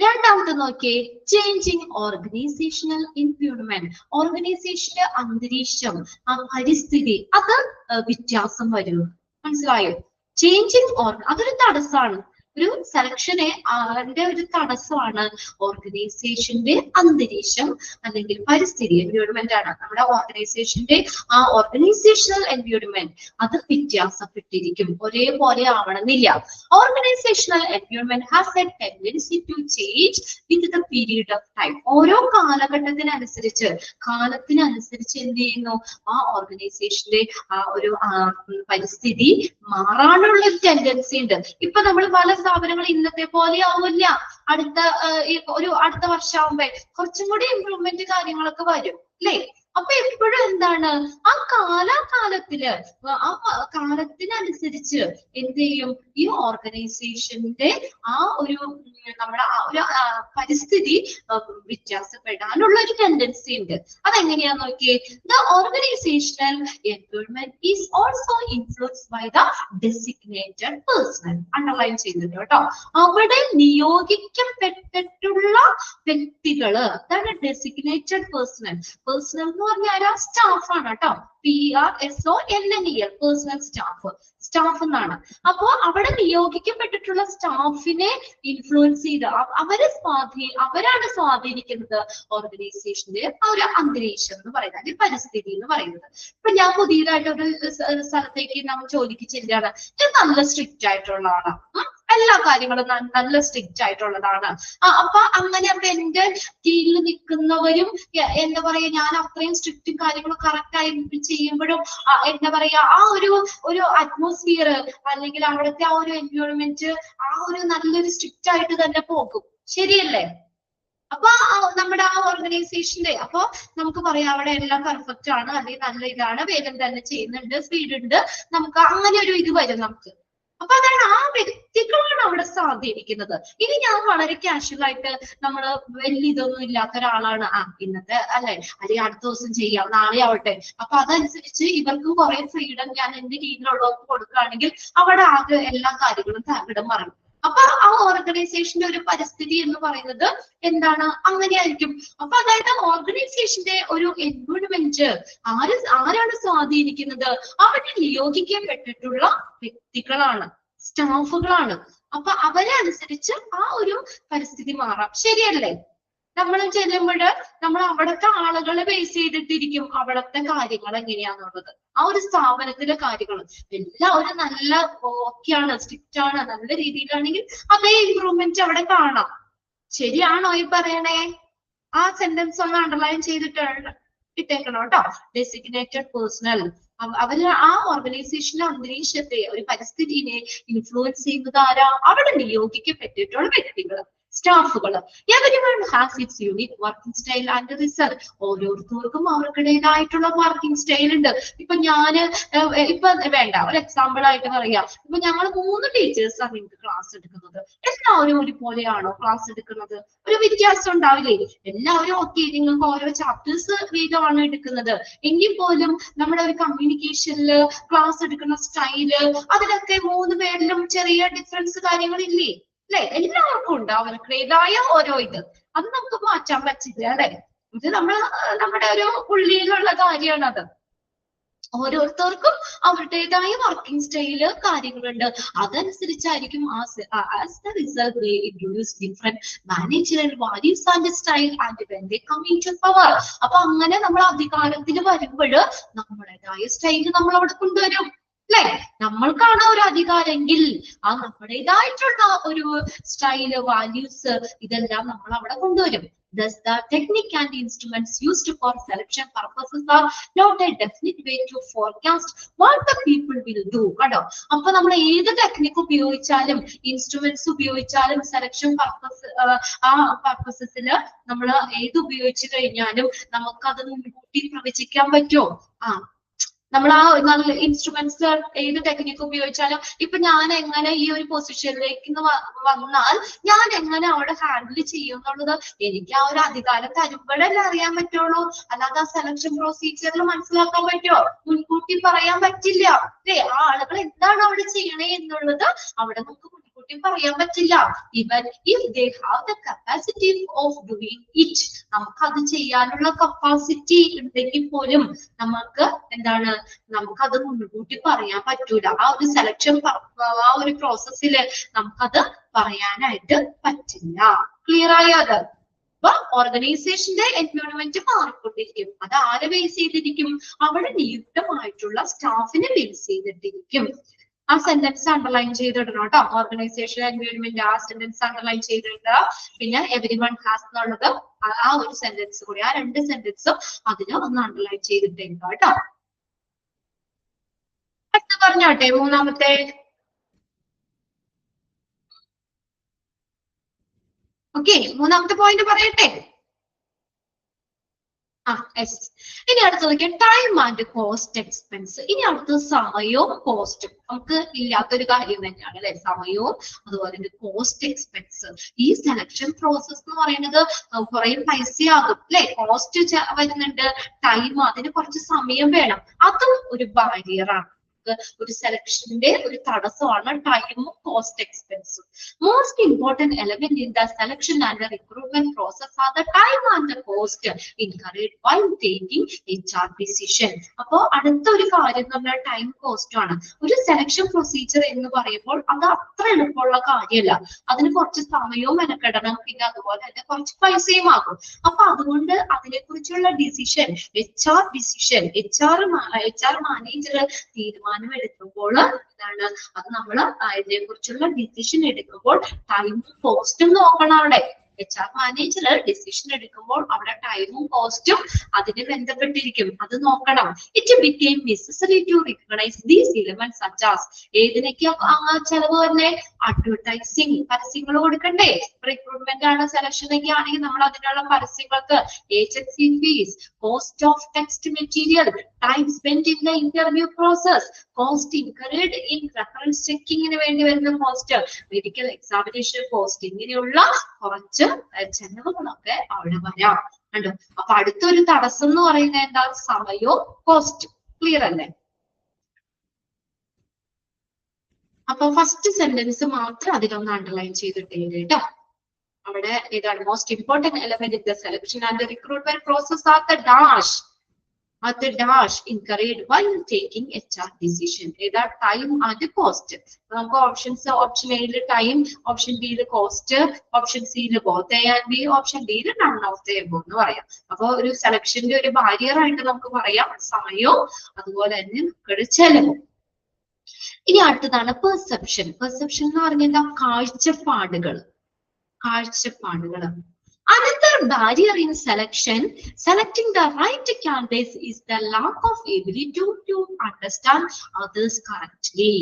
രണ്ടാമത്തെ നോക്കിയേ, ചേഞ്ചിങ് ഓർഗനൈസേഷണൽ എൻവയോൺമെന്റ്. ഓർഗനൈസേഷന്റെ അന്തരീക്ഷം, ആ പരിസ്ഥിതി, അത് വ്യത്യാസം വരും. മനസ്സിലായോ? ചേഞ്ചിങ് അതൊരു തടസ്സമാണ്. ഒരു സെലക്ഷനെ അതിന്റെ ഒരു തടസ്സമാണ് ഓർഗനൈസേഷന്റെ അന്തരീക്ഷം അല്ലെങ്കിൽ പരിസ്ഥിതി, എൻവയോൺമെന്റ് ആണ്. നമ്മുടെ ഓർഗനൈസേഷന്റെ ആ ഓർഗനൈസേഷണൽ എൻവയോൺമെന്റ് അത് വ്യത്യാസപ്പെട്ടിരിക്കും, ഒരേപോലെ ആവണമെന്നില്ല. Organizational environment has a tendency to change with the period of time. ഓരോ കാലഘട്ടത്തിനനുസരിച്ച്, കാലത്തിനനുസരിച്ച് എന്ത് ചെയ്യുന്നു, ആ ഓർഗനൈസേഷന്റെ ആ ഒരു പരിസ്ഥിതി മാറാനുള്ള ഒരു ടെൻഡൻസി ഉണ്ട്. ഇപ്പൊ നമ്മൾ പല സ്ഥാപനങ്ങൾ ഇന്നത്തെ പോലെ ആവില്ല. അടുത്ത വർഷമാകുമ്പോ കുറച്ചും കൂടി ഇംപ്രൂവ്മെന്റ് കാര്യങ്ങളൊക്കെ വരും അല്ലേ. അപ്പൊ എപ്പോഴും എന്താണ്, ആ കാലാകാലത്തില്, ആ കാലത്തിനനുസരിച്ച് എന്ത് ചെയ്യും, ഈ ഓർഗനൈസേഷന്റെ ആ ഒരു നമ്മുടെ ആ ഒരു പരിസ്ഥിതി വ്യത്യാസപ്പെടാനുള്ള ഒരു ടെൻഡൻസി ഉണ്ട്. അതെങ്ങനെയാ നോക്കിയേ, the organizational environment is also influenced by the designated person. Underline ചെയ്തിട്ടുണ്ട് കേട്ടോ. അവിടെ നിയോഗിക്കപ്പെട്ടിട്ടുള്ള വ്യക്തികള്, അതാണ് ഡെസിഗ്നേറ്റഡ് പേഴ്സണൽ. പേഴ്സണൽ എന്ന് പറഞ്ഞാൽ സ്റ്റാഫ് ആണ് കേട്ടോ. PRSONNEL, പേഴ്സണൽ സ്റ്റാഫ് എന്നാണ്. അപ്പോ അവിടെ നിയോഗിക്കപ്പെട്ടിട്ടുള്ള സ്റ്റാഫിനെ ഇൻഫ്ലുവൻസ് ചെയ്ത് അവരാണ് സ്വാധീനിക്കുന്നത് ഓർഗനൈസേഷന്റെ ആ ഒരു അന്തരീക്ഷം എന്ന് പറയുന്നത്, അല്ലെങ്കിൽ പരിസ്ഥിതി എന്ന് പറയുന്നത്. ഇപ്പൊ ഞാൻ പുതിയതായിട്ട് ഒരു സ്ഥലത്തേക്ക് നമ്മൾ ജോലിക്ക് ചെല്ലുകയാണ്, ഞാൻ നല്ല സ്ട്രിക്റ്റ് ആയിട്ടുള്ള ആളാണ്, എല്ലാ കാര്യങ്ങളും നല്ല സ്ട്രിക്റ്റ് ആയിട്ടുള്ളതാണ്. അപ്പൊ അങ്ങനെ അപ്പൊ എന്റെ കീഴിൽ നിൽക്കുന്നവരും എന്താ പറയാ, ഞാൻ അത്രയും സ്ട്രിക്റ്റും കാര്യങ്ങളും കറക്റ്റ് ആയി ചെയ്യുമ്പോഴും എന്താ പറയാ, ആ ഒരു അറ്റ്മോസ്ഫിയർ അല്ലെങ്കിൽ അവിടുത്തെ ആ ഒരു എൻവയോൺമെന്റ് ആ ഒരു നല്ലൊരു സ്ട്രിക്റ്റ് ആയിട്ട് തന്നെ പോകും. ശരിയല്ലേ? അപ്പൊ നമ്മുടെ ആ ഓർഗനൈസേഷന്റെ, അപ്പൊ നമുക്ക് പറയാം അവിടെ എല്ലാം പെർഫെക്റ്റ് ആണ്, അല്ലെങ്കിൽ നല്ല ഇതാണ്, വേഗം തന്നെ ചെയ്യുന്നുണ്ട്, സ്പീഡ് ഉണ്ട്, നമുക്ക് അങ്ങനെ ഒരു ഇത് വരും നമുക്ക്. അപ്പൊ അതാണ് ആ വ്യക്തികളാണ് അവിടെ സ്വാധീനിക്കുന്നത്. ഇനി ഞാൻ വളരെ കാഷ്വൽ ആയിട്ട് നമ്മള് വലിയ ഇതൊന്നും ഇല്ലാത്ത ഒരാളാണ്, ഇന്നത്തെ അല്ലെ, അല്ലെങ്കിൽ അടുത്ത ദിവസം ചെയ്യാം, നാളെ ആവട്ടെ, അപ്പൊ അതനുസരിച്ച് ഇവർക്ക് കുറെ ഫ്രീഡം ഞാൻ എന്റെ കീഴിലുള്ളവർക്ക് കൊടുക്കുകയാണെങ്കിൽ അവിടെ ആകെ എല്ലാ കാര്യങ്ങളും തകിടം മറിയും. അപ്പൊ ആ ഓർഗനൈസേഷന്റെ ഒരു പരിസ്ഥിതി എന്ന് പറയുന്നത് എന്താണ്, അങ്ങനെയായിരിക്കും. അപ്പൊ അതായത് ഓർഗനൈസേഷന്റെ ഒരു എൻവയോൺമെന്റ് ആരാണ് സ്വാധീനിക്കുന്നത്, അവിടെ നിയോഗിക്കപ്പെട്ടിട്ടുള്ള വ്യക്തികളാണ്, സ്റ്റാഫുകളാണ്. അപ്പൊ അവരെ അനുസരിച്ച് ആ ഒരു പരിസ്ഥിതി മാറാം. ശരിയല്ലേ? നമ്മൾ ചെല്ലുമ്പോൾ നമ്മൾ അവിടുത്തെ ആളുകളെ ബേസ് ചെയ്തിട്ടിരിക്കും അവിടുത്തെ കാര്യങ്ങൾ എങ്ങനെയാന്നുള്ളത്. ആ ഒരു സ്ഥാപനത്തിലെ കാര്യങ്ങൾ എല്ലാവരും നല്ല ഓക്കെയാണ്, സ്ട്രിക്റ്റ് ആണ്, നല്ല രീതിയിലാണെങ്കിൽ അതേ ഇമ്പ്രൂവ്മെന്റ് അവിടെ കാണാം. ശരിയാണോ ഈ പറയണേ? ആ സെന്റൻസ് ഒന്ന് അണ്ടർലൈൻ ചെയ്തിട്ട് ഇട്ടേക്കണം കേട്ടോ. ഡെസിഗ്നേറ്റഡ് പേഴ്സണൽ, അവര് ആ ഓർഗനൈസേഷന്റെ അന്തരീക്ഷത്തെ, ഒരു പരിസ്ഥിതിയെ ഇൻഫ്ലുവൻസ് ചെയ്യുന്നത് ആരാ? അവിടെ നിയോഗിക്കപ്പെട്ടിട്ടുള്ള വ്യക്തികൾ, സ്റ്റാഫുകൾ. Everyone has it's unique working style and result. ഓരോരുത്തർക്കും അവർക്കിടേതായിട്ടുള്ള വർക്കിംഗ് സ്റ്റൈൽ ഉണ്ട്. ഇപ്പൊ ഞാന് ഇപ്പൊ വേണ്ട, ഒരു എക്സാമ്പിൾ ആയിട്ട് പറയാം. ഇപ്പൊ ഞങ്ങൾ 3 ടീച്ചേഴ്സാണ് നിങ്ങൾക്ക് ക്ലാസ് എടുക്കുന്നത്. എല്ലാവരും ഒരുപോലെയാണോ ക്ലാസ് എടുക്കുന്നത്? ഒരു വ്യത്യാസം ഉണ്ടാവില്ലേ? എല്ലാവരും ഓക്കെ, നിങ്ങൾക്ക് ഓരോ ചാപ്റ്റേഴ്സ് വീതമാണ് എടുക്കുന്നത്. എങ്കിൽ പോലും നമ്മുടെ ഒരു കമ്മ്യൂണിക്കേഷനില് ക്ലാസ് എടുക്കുന്ന സ്റ്റൈല്, അതിലൊക്കെ 3 പേരിലും ചെറിയ ഡിഫറൻസ് കാര്യങ്ങളില്ലേ? അല്ലെ? എല്ലാവർക്കും ഉണ്ട് അവർക്കുടേതായ ഓരോ ഇത്. അത് നമുക്ക് മാറ്റാൻ പറ്റില്ല അല്ലെ? ഇത് നമ്മുടെ ഒരു ഉള്ളിലുള്ള കാര്യമാണ് അത്. ഓരോരുത്തർക്കും അവരുടേതായ വർക്കിംഗ് സ്റ്റൈല് കാര്യങ്ങളുണ്ട്. അതനുസരിച്ചായിരിക്കും as the result they introduce different managerial values and style and when they come into power. അപ്പൊ അങ്ങനെ നമ്മൾ അധികാരത്തിൽ വരുമ്പോൾ നമ്മുടേതായ സ്റ്റൈല് നമ്മൾ അവിടെ കൊണ്ടുവരും അല്ലെ? നമ്മൾക്കാണ് ഒരു അധികാരമെങ്കിൽ ആ നമ്മുടേതായിട്ടുള്ള ഒരു സ്റ്റൈല്, വാല്യൂസ്, ഇതെല്ലാം നമ്മൾ അവിടെ കൊണ്ടുവരും. Thus, the technique and instruments used for selection purposes are not a definite way to forecast what the people will do. കണ്ടോ? അപ്പൊ നമ്മൾ ഏത് ടെക്നിക് ഉപയോഗിച്ചാലും, ഇൻസ്ട്രുമെന്റ്സ് ഉപയോഗിച്ചാലും, സെലക്ഷൻ ആ പർപ്പസസില് നമ്മൾ ഏത് ഉപയോഗിച്ചു കഴിഞ്ഞാലും നമുക്കത് മുൻകൂട്ടി പ്രവചിക്കാൻ പറ്റുമോ? നമ്മൾ ആ നല്ല ഇൻസ്ട്രുമെന്റ്സ് ഏത് ടെക്നിക് ഉപയോഗിച്ചാലും, ഇപ്പൊ ഞാൻ എങ്ങനെ ഈ ഒരു പൊസിഷനിലേക്ക് വന്നാൽ ഞാൻ എങ്ങനെ അവിടെ ഹാൻഡിൽ ചെയ്യും എന്നുള്ളത് എനിക്ക് ആ ഒരു അധികാരം തരുമ്പോഴല്ലേ അറിയാൻ പറ്റുള്ളൂ. അല്ലാതെ ആ സെലക്ഷൻ പ്രൊസീജിയറിൽ മനസ്സിലാക്കാൻ പറ്റുമോ? മുൻകൂട്ടി പറയാൻ പറ്റില്ല അല്ലേ? ആ ആളുകൾ എന്താണ് അവിടെ ചെയ്യണേ എന്നുള്ളത് അവിടെ നമുക്ക് മുൻകൂട്ടി പറയാൻ പറ്റില്ല. Even if they have the capacity of doing it, നമുക്ക് അത് ചെയ്യാനുള്ള കപ്പാസിറ്റി ഉണ്ടെങ്കിൽ പോലും നമുക്ക് എന്താണ്, നമുക്കത് മുൻകൂട്ടി പറയാൻ പറ്റൂല. ആ ഒരു സെലക്ഷൻ, ആ ഒരു പ്രോസസ്സില് നമുക്കത് പറയാനായിട്ട് പറ്റില്ല. ക്ലിയർ ആയോ അത്? അപ്പൊ ഓർഗനൈസേഷന്റെ എൻവയോൺമെന്റ് മാറിക്കൊണ്ടിരിക്കും. അത് ആരെ ബേസ് ചെയ്തിരിക്കും? അവിടെ നിയുക്തമായിട്ടുള്ള സ്റ്റാഫിനെ ബേസ് ചെയ്തിട്ടിരിക്കും. ആ സെന്റൻസ് അണ്ടർലൈൻ ചെയ്തിടണം കേട്ടോ. ഓർഗനൈസേഷൻ എൻവയോൺമെന്റ്, ആ സെന്റൻസ് അണ്ടർലൈൻ ചെയ്തിടുക. പിന്നെ എവരിവൺ ഹാസ് എന്നുള്ളത് ആ ഒരു സെന്റൻസ് കൂടി, ആ 2 സെന്റൻസും അതിന് ഒന്ന് അണ്ടർലൈൻ ചെയ്തിട്ടേക്കുക കേട്ടോ. പറഞ്ഞോട്ടെ മൂന്നാമത്തെ. ഓക്കെ, മൂന്നാമത്തെ പോയിന്റ് പറയട്ടെ. ഇനി അടുത്ത് നോക്കിയാൽ ടൈം ആൻഡ് കോസ്റ്റ് എക്സ്പെൻസ്. ഇനി അടുത്ത സമയവും കോസ്റ്റും നമുക്ക് ഇല്ലാത്തൊരു കാര്യം തന്നെയാണ് അല്ലെ? സമയവും അതുപോലെ തന്നെ കോസ്റ്റ് എക്സ്പെൻസ്. ഈ സെലക്ഷൻ പ്രോസസ് എന്ന് പറയുന്നത് കുറെ പൈസയാകും അല്ലെ? കോസ്റ്റ് വരുന്നുണ്ട്, ടൈം, അതിന് കുറച്ച് സമയം വേണം. അതും ഒരു ബാരിയറാണ്. ഒരു സെലക്ഷന്റെ ഒരു തടസ്സമാണ് ടൈമും കോസ്റ്റ് എക്സ്പെൻസും. Most important element in the selection and the recruitment process are the time and the cost incurred while taking HR decision. അപ്പോ അടുത്തൊരു കാര്യം എന്ന് പറഞ്ഞാൽ ടൈം കോസ്റ്റ് ആണ്. ഒരു സെലക്ഷൻ പ്രൊസീജിയർ എന്ന് പറയുമ്പോൾ അത് അത്ര എളുപ്പമുള്ള കാര്യമല്ല. അതിന് കുറച്ച് സമയവും മെനക്കെടണം, പിന്നെ അതുപോലെ തന്നെ കുറച്ച് പൈസയും ആകും. അപ്പൊ അതുകൊണ്ട് അതിനെ കുറിച്ചുള്ള decision, HR decision, HR manager തീരുമാനം എടുക്കുമ്പോൾ എന്താണ്, അത് നമ്മൾ അതിനെ കുറിച്ചുള്ള ഡിസിഷൻ എടുക്കുമ്പോൾ ടൈമും കോസ്റ്റും നോക്കണം. അവിടെ HR മാനേജർ ഡിസിഷൻ എടുക്കുമ്പോൾ അവിടെ ടൈമും കോസ്റ്റും അതിന് ബന്ധപ്പെട്ടിരിക്കും, അത് നോക്കണം. It became necessary to recognise these elements such as, ഏതിനൊക്കെ ചെലവ് തന്നെ? അഡ്വർടൈസിങ്, പരസ്യങ്ങൾ കൊടുക്കണ്ടേ? റിക്രൂട്ട്മെന്റ് ആണ്, സെലക്ഷൻ ഒക്കെ ആണെങ്കിൽ നമ്മൾ അതിനുള്ള പരസ്യങ്ങൾക്ക് agency fees, cost of text material, time spend in the interview process, cost incurred in reference ചെക്കിങ്ങിന് വേണ്ടി വരുന്ന കോസ്റ്റ്, മെഡിക്കൽ എക്സാമിനേഷൻ കോസ്റ്റ്, ഇങ്ങനെയുള്ള കുറച്ച് ചെലവുകളൊക്കെ അവിടെ വരാം. കണ്ടോ? അപ്പൊ അടുത്തൊരു തടസ്സം എന്ന് പറയുന്നത് എന്താ? സമയവും കോസ്റ്റും. ക്ലിയർ അല്ലേ? അപ്പൊ ഫസ്റ്റ് സെന്റൻസ് മാത്രം അതിലൊന്ന് അണ്ടർലൈൻ ചെയ്തിട്ടേ കേട്ടോ. അവിടെ ഇതാണ് most important element in the selection and recruitment process are the dash. at the dash incurred while taking HR decision. ഏതാ time and cost. നമുക്ക് ഓപ്ഷൻസ് ഓപ്ഷൻ എയിൽ ടൈം, ഓപ്ഷൻ ബിയിൽ കോസ്റ്റ്, ഓപ്ഷൻ സിയിൽ both A and B, option ഡിയിൽ none of the above എന്ന് പറയാം. അപ്പൊ ഒരു സെലക്ഷന്റെ ഒരു ബാരിയർ ആയിട്ട് നമുക്ക് പറയാം സമയവും അതുപോലെ തന്നെ നമുക്കൊരു ചെലവും. ഇനി അടുത്തതാണ് പെർസെപ്ഷൻ. പെർസെപ്ഷൻ എന്ന് പറഞ്ഞാൽ എന്താ? കാഴ്ചപ്പാടുകൾ. Another barrier in selecting the right candidates is the lack of ability to understand others correctly.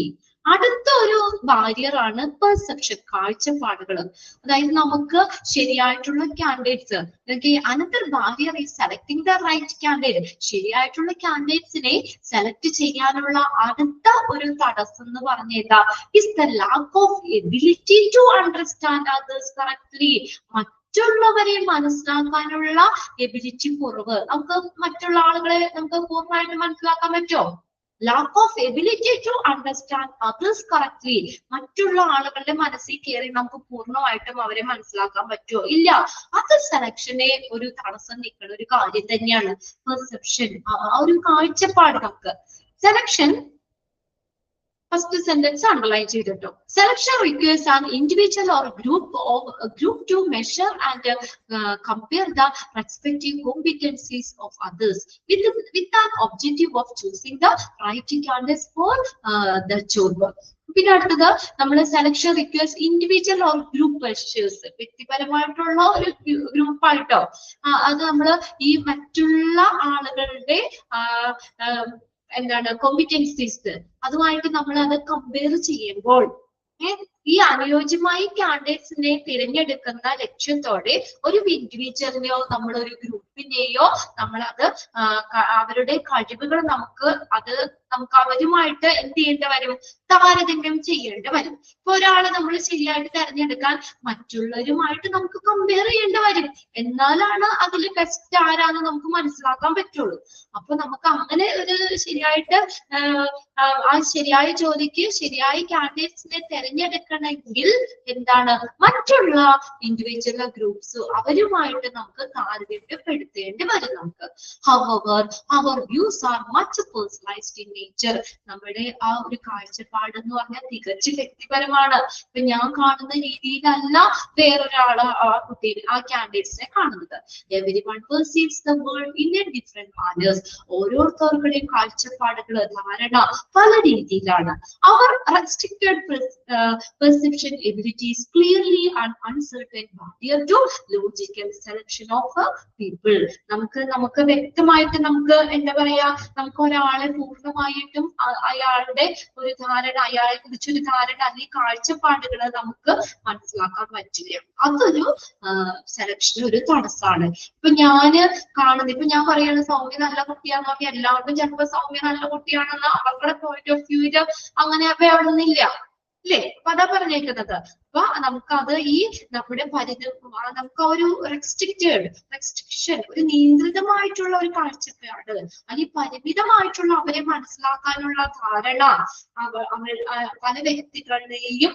അടുത്ത ഒരു ബാരിയർ ആണ് പെർസെപ്ഷൻ, കാഴ്ചപ്പാടുകൾ. അതായത് നമുക്ക് ശരിയായിട്ടുള്ള candidates, another barrier is selecting the right candidate. ശരിയായിട്ടുള്ള കാൻഡിഡേറ്റ്സിനെ സെലക്ട് ചെയ്യാനുള്ള അടുത്ത ഒരു തടസ്സം എന്ന് പറഞ്ഞാൽ is the lack of ability to understand others correctly. മറ്റുള്ളവരെ മനസ്സിലാക്കാനുള്ള എബിലിറ്റി കുറവ്. നമുക്ക് മറ്റുള്ള ആളുകളെ നമുക്ക് പൂർണ്ണമായിട്ട് മനസ്സിലാക്കാൻ പറ്റുമോ? lack of ability to understand others correctly. മറ്റുള്ള ആളുകളുടെ മനസ്സിൽ കയറി നമുക്ക് പൂർണ്ണമായിട്ടും അവരെ മനസ്സിലാക്കാൻ പറ്റുമോ? ഇല്ല. അത് സെലക്ഷനെ ഒരു തടസ്സം നിൽക്കുന്ന ഒരു കാര്യം തന്നെയാണ്. പെർസെപ്ഷൻ, ആ ഒരു കാഴ്ചപ്പാട്. നമുക്ക് സെലക്ഷൻ ഫസ്റ്റ് സെന്റൻസ് അണ്ടർലൈൻ ചെയ്തിട്ടോ. Selection requires an individual or group to measure and compare the respective competencies of others with an objective of choosing the right candidates for the job. പിന്നെ അടുത്തത് നമ്മൾ selection requires individual or group measures. വ്യക്തിപരമായിട്ടുള്ള ഒരു ഗ്രൂപ്പായിട്ടോ അത് നമ്മൾ ഈ മറ്റുള്ള ആളുകളുടെ എന്താണ് കോമ്പിറ്റൻസീസ് അതുമായിട്ട് നമ്മൾ അത് കമ്പയർ ചെയ്യുമ്പോൾ ഈ അനുയോജ്യമായി കാൻഡിഡേറ്റ്സിനെ തിരഞ്ഞെടുക്കുന്ന ലക്ഷ്യത്തോടെ ഒരു ഇൻഡിവിജ്വലിനെയോ നമ്മളൊരു ഗ്രൂപ്പിനെയോ നമ്മളത് അവരുടെ കഴിവുകൾ നമുക്ക് അവരുമായിട്ട് എന്ത് ചെയ്യേണ്ടി വരും? താരതമ്യം ചെയ്യേണ്ടി വരും. ഇപ്പൊ ഒരാളെ നമ്മൾ ശരിയായിട്ട് തെരഞ്ഞെടുക്കാൻ മറ്റുള്ളവരുമായിട്ട് നമുക്ക് കമ്പയർ ചെയ്യേണ്ടി വരും. എന്നാലാണ് അതിൽ ബെസ്റ്റ് ആരാന്ന് നമുക്ക് മനസ്സിലാക്കാൻ പറ്റുള്ളൂ. അപ്പൊ നമുക്ക് അങ്ങനെ ഒരു ശരിയായിട്ട് ആ ശരിയായ ജോലിക്ക് ശരിയായ കാൻഡിഡേറ്റ്സിനെ തെരഞ്ഞെടുക്കണമെങ്കിൽ എന്താണ്? മറ്റുള്ള ഇൻഡിവിജ്വൽ ഗ്രൂപ്പ്സ് അവരുമായിട്ട് നമുക്ക് താരതമ്യപ്പെടുത്തേണ്ടി വരും. നമുക്ക് however our views are much personalized in nature. നമ്മുടെ ആ ഒരു കാഴ്ചപ്പാട് എന്ന് പറഞ്ഞാൽ തികച്ചും വ്യക്തിപരമാണ്. ഇപ്പൊ ഞാൻ കാണുന്ന രീതിയിലല്ല വേറൊരാള് ആ കുട്ടിയെ ആ കാൻഡിഡേറ്റ്സിനെ കാണുന്നത്. everyone perceives the world in a different manners. ഓരോരുത്തരുടെയും കാഴ്ചപ്പാടുകള് ധാരണ പല രീതിയിലാണ്. our restricted perception abilities clearly and uncertain barrier to logical selection of people. നമുക്ക് വ്യക്തമായിട്ട് നമുക്ക് എന്താ പറയാ, നമുക്ക് ഒരാളെ പൂർണ്ണമായിട്ടും അയാളുടെ ഒരു ധാരണ, അയാളെ കുറിച്ചൊരു ധാരണ അല്ലെങ്കിൽ കാഴ്ചപ്പാടുകൾ നമുക്ക് മനസ്സിലാക്കാൻ പറ്റില്ല. അതൊരു സെലക്ഷൻ ഒരു തടസ്സമാണ്. ഇപ്പൊ ഞാന് കാണുന്നത്, ഇപ്പൊ ഞാൻ പറയുന്നത് സൗമ്യ നല്ല കുട്ടിയാന്ന് പറഞ്ഞാൽ എല്ലാവർക്കും ചിലപ്പോ സൗമ്യ നല്ല കുട്ടിയാണെന്ന് അവരുടെ പോയിന്റ് ഓഫ് വ്യൂവില് അങ്ങനെ വേണമെന്നില്ല, അല്ലേ? അപ്പൊ അതാ പറഞ്ഞേക്കുന്നത്. അപ്പൊ നമുക്കത് ഈ നമ്മുടെ നമുക്ക് ഒരു റെസ്ട്രിക്ഷൻ, ഒരു നിയന്ത്രിതമായിട്ടുള്ള ഒരു കാഴ്ചപ്പാട് അല്ലെങ്കിൽ പരിമിതമായിട്ടുള്ള അവരെ മനസ്സിലാക്കാനുള്ള ധാരണ പല വ്യക്തികളുടെയും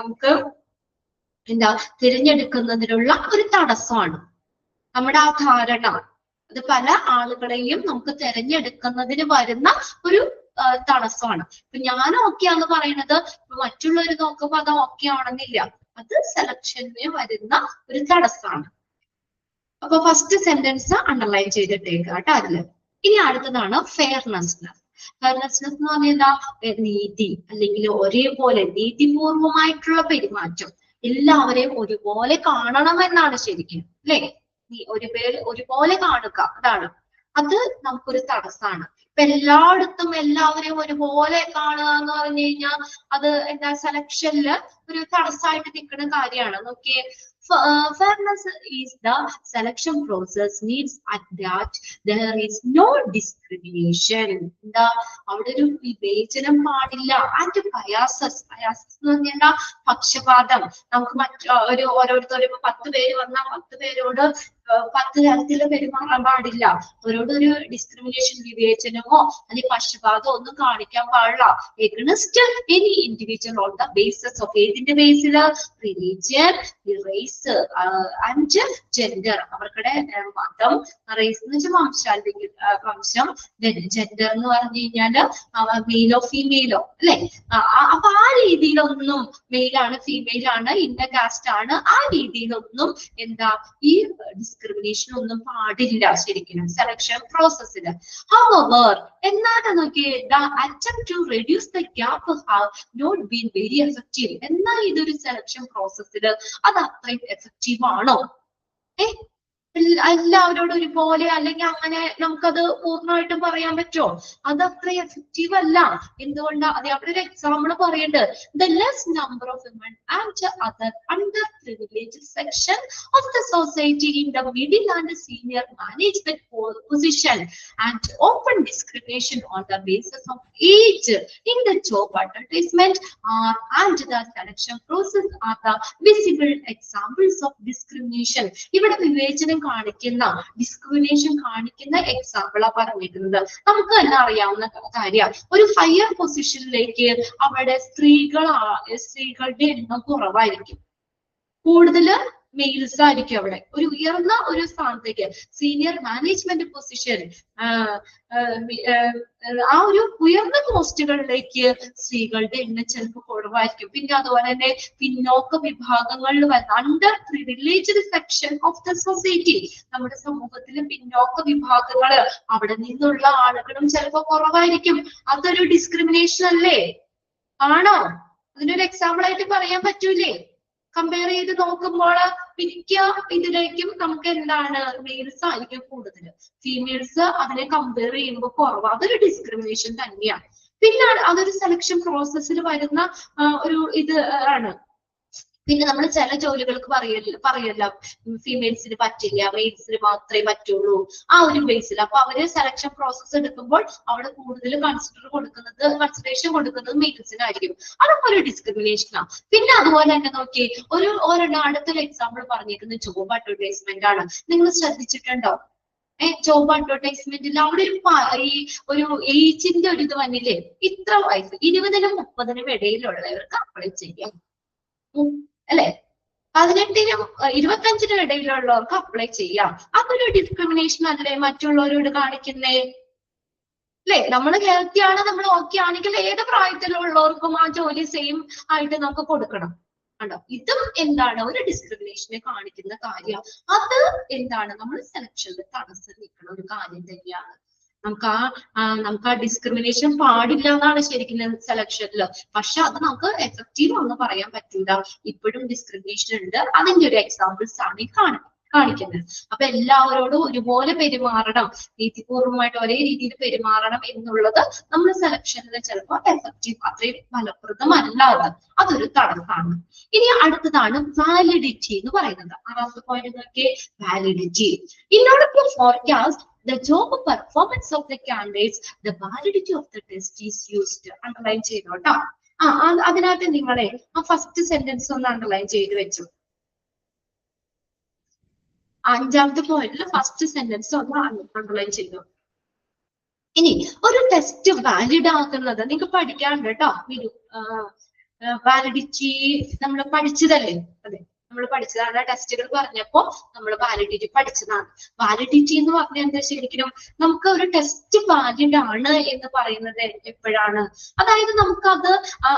നമുക്ക് എന്താ തിരഞ്ഞെടുക്കുന്നതിനുള്ള ഒരു തടസ്സമാണ്. നമ്മുടെ ആ ധാരണ അത് പല ആളുകളെയും നമുക്ക് തിരഞ്ഞെടുക്കുന്നതിന് വരുന്ന ഒരു തടസ്സമാണ്. ഇപ്പൊ ഞാൻ ഓക്കെയാന്ന് പറയുന്നത് ഇപ്പൊ മറ്റുള്ളവർ നോക്കുമ്പോ അത് ഓക്കെ ആണെന്നില്ല. അത് സെലക്ഷന് വരുന്ന ഒരു തടസ്സമാണ്. അപ്പൊ ഫസ്റ്റ് സെന്റൻസ് അണ്ടർലൈൻ ചെയ്തിട്ടേക്ക് കേട്ടോ അതില്. ഇനി അടുത്തതാണ് ഫെയർനെസ്നെസ്. ഫെയർനെസ്നെസ് എന്ന് പറഞ്ഞാൽ എന്താ? നീതി, അല്ലെങ്കിൽ ഒരേപോലെ നീതിപൂർവമായിട്ടുള്ള പെരുമാറ്റം. എല്ലാവരെയും ഒരുപോലെ കാണണമെന്നാണ് ശരിക്കും, അല്ലേ? ഒരുപോലെ കാണുക, അതാണ്. അത് നമുക്കൊരു തടസ്സമാണ്. ഇപ്പൊ എല്ലായിടത്തും എല്ലാവരെയും ഒരുപോലെ കാണുക എന്ന് പറഞ്ഞു കഴിഞ്ഞാൽ അത് എന്താ സെലക്ഷനില് ഒരു തടസ്സമായിട്ട് നിൽക്കുന്ന കാര്യമാണ്. നോക്കിയേ, fairness is the selection process needs at that there is no discrimination. എന്താ അവിടെ ഒരു വിവേചനം പാടില്ല. ആൻഡ് ബയാസസ് എന്ന് പറഞ്ഞാൽ പക്ഷപാതം. നമുക്ക് ഓരോരുത്തരും 10 പേര് വന്നാൽ 10 പേരോട് 10 തരത്തില് പെരുമാറാൻ പാടില്ല. അവരോട് ഒരു ഡിസ്ക്രിമിനേഷൻ, വിവേചനം വിഷമോ അല്ലെങ്കിൽ പക്ഷപാതോ ഒന്നും കാണിക്കാൻ പാടില്ല. Against any individual on the basis of ഏതിന്റെ ബേസിൽ? Religion, race and gender. അവർക്കുടെ മതം, റേസ് എന്ന് വെച്ചാൽ വംശം അല്ലെങ്കിൽ വംശം, ജെൻഡർ എന്ന് പറഞ്ഞു കഴിഞ്ഞാല് മെയിലോ ഫീമെയിലോ അല്ലെ. അപ്പൊ ആ രീതിയിലൊന്നും മെയിലാണ് ഫീമെയിൽ ആണ് ഇന്ന കാസ്റ്റ് ആണ് ആ രീതിയിലൊന്നും എന്താ ഈ ഡിസ്ക്രിമിനേഷൻ ഒന്നും പാടില്ല ശരിക്കും സെലക്ഷൻ പ്രോസസ്സിൽ. However, എന്നാൽ നോക്കി the attempt to reduce the gap have not been very effective. എന്നാൽ ഇതൊരു സെലക്ഷൻ പ്രോസസ്സിൽ അത് അത്രയും എഫക്റ്റീവ് ആണോ? എല്ലാവരോടും ഒരുപോലെ അല്ലെങ്കിൽ അങ്ങനെ നമുക്കത് പൂർണ്ണമായിട്ടും പറയാൻ പറ്റുമോ? അത് അത്ര എഫക്റ്റീവ് അല്ല. എന്തുകൊണ്ടാ? അത് അവിടെ ഒരു എക്സാമ്പിൾ പറയുന്നുണ്ട്. The less number of women and other underprivileged section of the society in the middle and senior management position and open discrimination on the basis of age in the job advertisement and the selection process are the visible examples of discrimination. ഇവിടെ വിവേചനം കാണിക്കുന്ന discrimination കാണിക്കുന്ന എക്സാമ്പിളാ പറഞ്ഞിരിക്കുന്നത്. നമുക്ക് തന്നെ അറിയാവുന്ന കാര്യം, ഒരു ഹയർ പൊസിഷനിലേക്ക് അവിടെ സ്ത്രീകളുടെ എണ്ണം കുറവായിരിക്കും, കൂടുതല് മെയിൽസ് ആയിരിക്കും. അവിടെ ഒരു ഉയർന്ന ഒരു സ്ഥാനത്തേക്ക് സീനിയർ മാനേജ്മെന്റ് പൊസിഷൻ ആ ഒരു ഉയർന്ന പോസ്റ്റുകളിലേക്ക് സ്ത്രീകളുടെ എണ്ണം ചിലപ്പോൾ കുറവായിരിക്കും. പിന്നെ അതുപോലെ തന്നെ പിന്നോക്ക വിഭാഗങ്ങളിൽ വരുന്ന under privileged section of the society, നമ്മുടെ സമൂഹത്തിലെ പിന്നോക്ക വിഭാഗങ്ങള് അവിടെ നിന്നുള്ള ആളുകളും ചിലപ്പോൾ കുറവായിരിക്കും. അതൊരു ഡിസ്ക്രിമിനേഷൻ അല്ലേ? ആണോ? അതിനൊരു എക്സാമ്പിൾ ആയിട്ട് പറയാൻ പറ്റൂലേ? കമ്പയർ ചെയ്ത് നോക്കുമ്പോൾ മിക്ക ഇതിലേക്കും നമുക്ക് എന്താണ് മെയിൽസ് ആയിരിക്കും കൂടുതൽ, ഫീമെയിൽസ് അതിനെ കമ്പയർ ചെയ്യുമ്പോൾ കുറവ്. അതൊരു ഡിസ്ക്രിമിനേഷൻ തന്നെയാണ്. പിന്നെ അതൊരു സെലക്ഷൻ പ്രോസസ്സിൽ വരുന്ന ഒരു ഇത് ആണ്. പിന്നെ നമ്മൾ ചില ജോലികൾക്ക് പറയല്ല ഫീമെയിൽസിന് പറ്റില്ല, മെയിൽസിന് മാത്രമേ പറ്റുള്ളൂ ആ ഒരു ബേസിൽ. അപ്പൊ അവര് സെലക്ഷൻ പ്രോസസ് എടുക്കുമ്പോൾ അവിടെ കൂടുതൽ കൺസിഡറേഷൻ കൊടുക്കുന്നത് മെയിൽസിനായിരിക്കും. അതൊക്കെ ഒരു ഡിസ്ക്രിമിനേഷനാണ്. പിന്നെ അതുപോലെ തന്നെ നോക്കി അടുത്തൊരു എക്സാമ്പിൾ പറഞ്ഞിരിക്കുന്നത് ജോബ് അഡ്വർടൈസ്മെന്റ് ആണ്. നിങ്ങൾ ശ്രദ്ധിച്ചിട്ടുണ്ടോ? ജോബ് അഡ്വർടൈസ്മെന്റിൽ അവിടെ ഒരു ഏജിന്റെ ഒരു ഇത് വന്നില്ലേ? ഇത്ര വയസ്സ് 20-നും 30-നും ഇടയിലുള്ളവർക്ക് അപ്ലൈ ചെയ്യാം അല്ലെ? 18-നും 25-നും ഇടയിലുള്ളവർക്ക് അപ്ലൈ ചെയ്യാം. അതൊരു ഡിസ്ക്രിമിനേഷൻ അല്ലേ മറ്റുള്ളവരോട് കാണിക്കുന്നേ? അല്ലെ? നമ്മൾ ഹെൽത്തി ആണ്, നമ്മൾ ഓക്കെ ആണെങ്കിൽ ഏത് പ്രായത്തിലുള്ളവർക്കും ആ ജോലി സെയിം ആയിട്ട് നമുക്ക് കൊടുക്കണം. കണ്ടോ? ഇതും എന്താണ് ഒരു ഡിസ്ക്രിമിനേഷനെ കാണിക്കുന്ന കാര്യം. അത് എന്താണ് നമ്മൾ സെലക്ഷനിൽ തടസ്സം നിൽക്കുന്ന ഒരു കാര്യം തന്നെയാണ്. നമുക്ക് ആ ഡിസ്ക്രിമിനേഷൻ പാടില്ല എന്നാണ് ശരിക്കും സെലക്ഷനിൽ. പക്ഷെ അത് നമുക്ക് എഫക്റ്റീവ് ആണെന്ന് പറയാൻ പറ്റൂല. ഇപ്പോഴും ഡിസ്ക്രിമിനേഷൻ ഉണ്ട്. അതിന്റെ ഒരു എക്സാമ്പിൾസ് ആണ് കാണിക്കുന്നത്. അപ്പൊ എല്ലാവരോടും ഒരുപോലെ പെരുമാറണം, നീതിപൂർവമായിട്ട് ഒരേ രീതിയിൽ പെരുമാറണം എന്നുള്ളത് നമ്മൾ സെലക്ഷനിൽ ചിലപ്പോൾ എഫക്റ്റീവ് അത്രയും ഫലപ്രദമല്ല. അതൊരു തടസ്സമാണ്. ഇനി അടുത്തതാണ് വാലിഡിറ്റി എന്ന് പറയുന്നത്. 6ാമത്തെ പോയിന്റ് നോക്കിയേ, validity. In order to forecast the job performance of the candidates, the validity of the test is used. Underline ചെയ്തോട്ടോ. അതിനകത്ത് നിങ്ങളെ ആ ഫസ്റ്റ് സെന്റൻസ് ഒന്ന് അണ്ടർലൈൻ ചെയ്ത് വെച്ചു. 5ാമത്തെ പോയിന്റിൽ ഫസ്റ്റ് സെന്റൻസ് ഒന്ന് അണ്ടർലൈൻ ചെയ്തു. ഇനി ഒരു ടെസ്റ്റ് വാലിഡ് ആക്കുന്നത് നിങ്ങൾക്ക് പഠിക്കാറുണ്ട് കേട്ടോ. വാലിഡിറ്റി നമ്മൾ പഠിച്ചതല്ലേ? അതെ, നമ്മൾ പഠിച്ചതാണ്. ടെസ്റ്റുകൾ പറഞ്ഞപ്പോ നമ്മൾ വാലിഡിറ്റി പഠിച്ചതാണ്. വാലിഡിറ്റി എന്ന് പറഞ്ഞാൽ എന്താ ശരിക്കും? നമുക്ക് ഒരു ടെസ്റ്റ് വാലിഡ് ആണ് എന്ന് പറയുന്നത് എപ്പോഴാണ്? അതായത്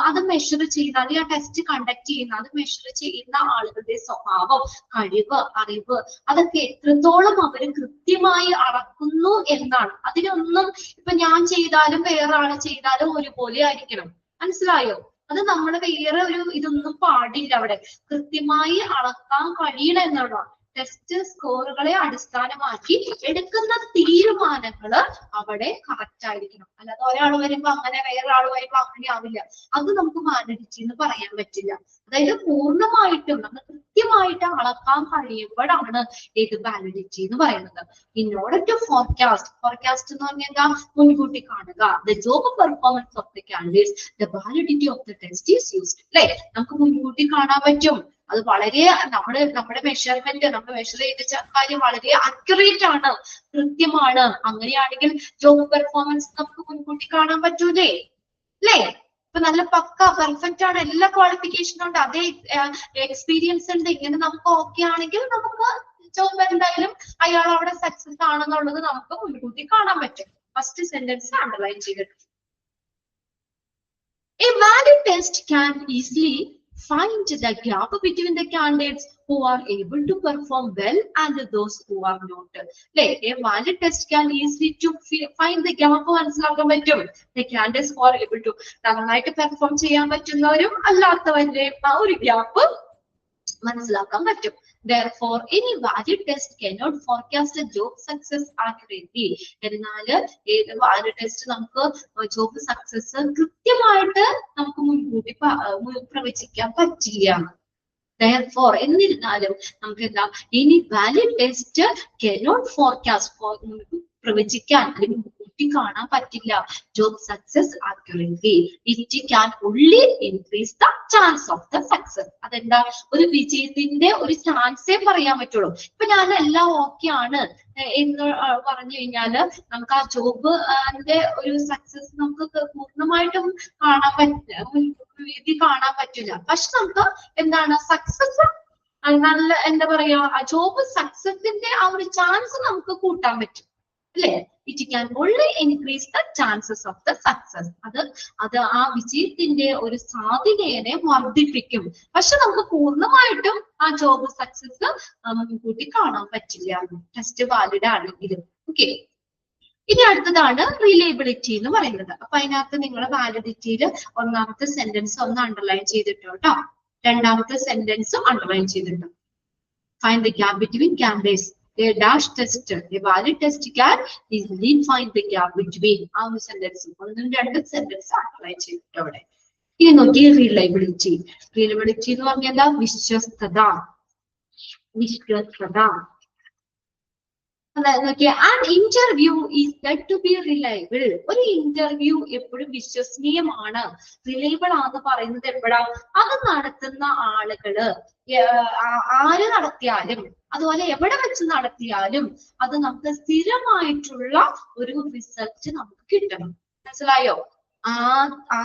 അത് മെഷർ ചെയ്യുന്ന, അല്ലെങ്കിൽ ആ ടെസ്റ്റ് കണ്ടക്ട് ചെയ്യുന്ന, അത് മെഷർ ചെയ്യുന്ന ആളുകളുടെ സ്വഭാവം, കഴിവ്, അറിവ് അതൊക്കെ എത്രത്തോളം അവര് കൃത്യമായി അളക്കുന്നു എന്നാണ്. അതിനൊന്നും ഇപ്പൊ ഞാൻ ചെയ്താലും വേറെ ആള് ചെയ്താലും ഒരുപോലെ ആയിരിക്കണം. മനസ്സിലായോ? അത് നമ്മൾ വേറെ ഒരു ഇതൊന്നും പാടില്ല. അവിടെ കൃത്യമായി അളക്കാൻ കഴിയണം എന്നുള്ളതാണ്. ടെസ്റ്റ് സ്കോറുകളെ അടിസ്ഥാനമാക്കി എടുക്കുന്ന തീരുമാനങ്ങള് അവിടെ കറക്റ്റ് ആയിരിക്കണം. അല്ലാതെ ഒരാൾ വരുമ്പോ അങ്ങനെ വേറെ ആൾ വരുമ്പോ അങ്ങനെ ആവില്ല. അത് നമുക്ക് വാലിഡിറ്റി എന്ന് പറയാൻ പറ്റില്ല. അതായത് പൂർണ്ണമായിട്ടും നമ്മൾ കൃത്യമായിട്ട് അളക്കാൻ കഴിയുമ്പോഴാണ് ഏത് വാലിഡിറ്റി എന്ന് പറയുന്നത്. ഇൻ ഓർഡർ ടു ഫോർകാസ്റ്റ് എന്ന് പറഞ്ഞാൽ എന്താ? മുൻകൂട്ടി കാണുക. The job performance of the candidates, the validity of the test is used. അല്ലെ? നമുക്ക് മുൻകൂട്ടി കാണാൻ പറ്റും അത് വളരെ നമ്മുടെ മെഷർമെന്റ് നമ്മൾ മെഷർ ചെയ്ത കാര്യം വളരെ അക്യുറേറ്റ് ആണ്, കൃത്യമാണ്. അങ്ങനെയാണെങ്കിൽ ജോബ് പെർഫോമൻസ് നമുക്ക് മുൻകൂട്ടി കാണാൻ പറ്റൂലേ, അല്ലേ? ഇപ്പൊ നല്ല പക്ക പെർഫെക്റ്റ് ആണ്, എല്ലാ ക്വാളിഫിക്കേഷനും ഉണ്ട്, അതേ എക്സ്പീരിയൻസ് ഉണ്ട്, ഇങ്ങനെ നമുക്ക് ഓക്കെ ആണെങ്കിൽ നമുക്ക് ജോബ് എന്തായാലും അയാൾ അവിടെ സക്സസ് ആണെന്നുള്ളത് നമുക്ക് മുൻകൂട്ടി കാണാൻ പറ്റും. ഫസ്റ്റ് സെന്റൻസ് അണ്ടർലൈൻ ചെയ്തിട്ട് a valid test can easily find the gap between the candidates who are able to perform well and those who are not. A valid test can easily to find the gap മനസ്സിലാക്കാൻ പറ്റും. The candidates who are able to നന്നായിട്ട് perform ചെയ്യാൻ പറ്റുന്നവരും അല്ലാത്തവരുടെ ആ ഒരു gap മനസ്സിലാക്കാൻ പറ്റും. Therefore, any valid test cannot forecast a job success accurately. എന്നാൽ ഏത് വാലിഡ് ടെസ്റ്റ് നമുക്ക് ജോബ് സക്സസ് കൃത്യമായിട്ട് നമുക്ക് മുൻകൂട്ടി പ്രവചിക്കാൻ പറ്റില്ല. Therefore, എന്നിരുന്നാലും നമുക്ക് എന്താ, any valid test cannot forecast, പ്രവചിക്കാൻ അല്ലെങ്കിൽ മുൻകൂട്ടി കാണാൻ പറ്റില്ല job success accurately. It can only increase the chance of the success. അതെന്താ, ഒരു വിജയത്തിന്റെ ഒരു ചാൻസേ പറയാൻ പറ്റുള്ളൂ. ഇപ്പൊ ഞാൻ എല്ലാം ഓക്കെ ആണ് എന്ന് പറഞ്ഞു കഴിഞ്ഞാല് നമുക്ക് ആ ജോബ് ഒരു സക്സസ് നമുക്ക് പൂർണ്ണമായിട്ടും കാണാൻ പറ്റില്ല. പക്ഷെ നമുക്ക് എന്താണ് സക്സസ് നല്ല എന്താ പറയാ, ജോബ് സക്സസിന്റെ ആ ഒരു ചാൻസ് നമുക്ക് കൂട്ടാൻ പറ്റും, അല്ലേ? It can only increase the chances of the success. അത് ആ വിജയത്തിന്റെ ഒരു സാധ്യതയെ വർദ്ധിപ്പിക്കും. പക്ഷെ നമുക്ക് പൂർണ്ണമായിട്ടും ആ ജോബ് സക്സസ് മുൻകൂട്ടി കാണാൻ പറ്റില്ല ടെസ്റ്റ് വാലിഡ് ആണെങ്കിലും. ഓക്കെ, ഇനി അടുത്തതാണ് റിലയബിലിറ്റി എന്ന് പറയുന്നത്. അപ്പൊ അതിനകത്ത് നിങ്ങൾ വാലിഡിറ്റിയിൽ ഒന്നാമത്തെ സെന്റൻസ് ഒന്ന് അണ്ടർലൈൻ ചെയ്തിട്ടോ കേട്ടോ, രണ്ടാമത്തെ സെന്റൻസും അണ്ടർലൈൻ ചെയ്തിട്ടോ. Find the gap between candidates. A dash test, a valid test can easily find the gap between. ആ ഒരു സെന്റൻസ് ഒന്നും രണ്ടും സെന്റൻസ് അപ്ലൈ ചെയ്തിട്ട് അവിടെ. ഇനി നോക്കി റിലയബിലിറ്റി. റിലയബിലിറ്റി എന്ന് പറഞ്ഞാൽ എന്താ, വിശ്വസ്തത. അതായത് നോക്കിയ an interview is said to be reliable. ഒരു ഇന്റർവ്യൂ എപ്പോഴും വിശ്വസനീയമാണ്, റിലയബിൾ ആണെന്ന് പറയുന്നത് എപ്പോഴാ, അത് നടത്തുന്ന ആളുകള് ആര് നടത്തിയാലും അതുപോലെ എവിടെ വെച്ച് നടത്തിയാലും അത് നമുക്ക് സ്ഥിരമായിട്ടുള്ള ഒരു റിസൾട്ട് നമുക്ക് കിട്ടണം. മനസ്സിലായോ?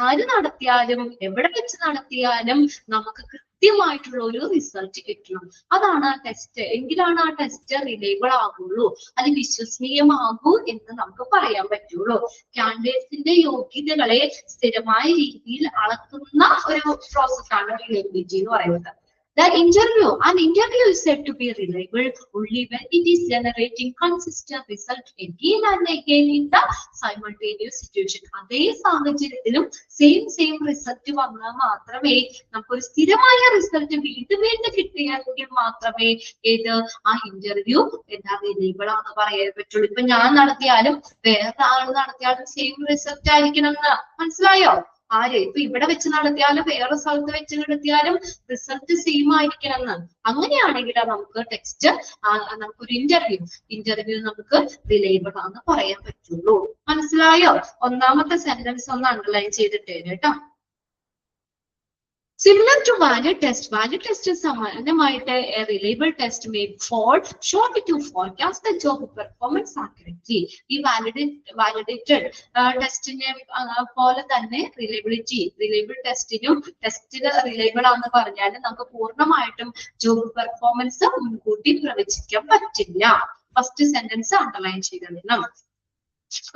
ആര് നടത്തിയാലും എവിടെ വെച്ച് നടത്തിയാലും നമുക്ക് കൃത്യമായിട്ടുള്ള ഒരു റിസൾട്ട് കിട്ടണം. അതാണ് ആ ടെസ്റ്റ്. എങ്കിലാണ് ആ ടെസ്റ്റ് റിലയബിൾ ആകുള്ളൂ, അല്ലെങ്കിൽ വിശ്വസനീയമാകൂ എന്ന് നമുക്ക് പറയാൻ പറ്റുള്ളൂ. കാൻഡിഡേറ്റ്സിന്റെ യോഗ്യതകളെ സ്ഥിരമായ രീതിയിൽ അളക്കുന്ന ഒരു പ്രോസസ്സാണ് റിലയബിലിറ്റി എന്ന് പറയുന്നത്. An interview is said to be reliable only when it is generating consistent result again and again in the simultaneous situation. അതേ സാഹചര്യത്തിലും സെയിം റിസൾട്ട് വന്നാൽ മാത്രമേ നമുക്കൊരു സ്ഥിരമായ റിസൾട്ട് വീണ്ടും കിട്ടിയെങ്കിൽ മാത്രമേ ആ ഇന്റർവ്യൂ എന്താ റിലയബിൾ ആണെന്ന് പറയാൻ പറ്റുള്ളൂ. ഇപ്പൊ ഞാൻ നടത്തിയാലും വേറെ ആൾ നടത്തിയാലും സെയിം റിസൾട്ട് ആയിരിക്കണം എന്ന് മനസ്സിലായോ? ഇപ്പൊ ഇവിടെ വെച്ച് നടത്തിയാലും വേറെ സ്ഥലത്ത് വെച്ച് നടത്തിയാലും റിസൾട്ട് സെയിം ആയിരിക്കണം എന്ന്. അങ്ങനെയാണെങ്കിൽ നമുക്ക് ടെക്സ്റ്റ് നമുക്കൊരു ഇന്റർവ്യൂ നമുക്ക് റിലയബിൾ ആണെന്ന് പറയാൻ പറ്റുള്ളൂ. മനസ്സിലായോ? ഒന്നാമത്തെ സെന്റൻസ് ഒന്ന് അണ്ടർലൈൻ ചെയ്തിട്ടേ കേട്ടോ. Similar to valid test സമാനമായിട്ട് a reliable test may fall short to forecast the job performance accurately. ഈ validated ടെസ്റ്റിനെ പോലെ തന്നെ റിലയബിൾ ടെസ്റ്റിനും റിലയബിൾ ആണെന്ന് പറഞ്ഞാൽ നമുക്ക് പൂർണ്ണമായിട്ടും ജോബ് പെർഫോമൻസ് മുൻകൂട്ടി പ്രവചിക്കാൻ പറ്റില്ല. ഫസ്റ്റ് സെന്റൻസ് അണ്ടർലൈൻ ചെയ്തിടണം.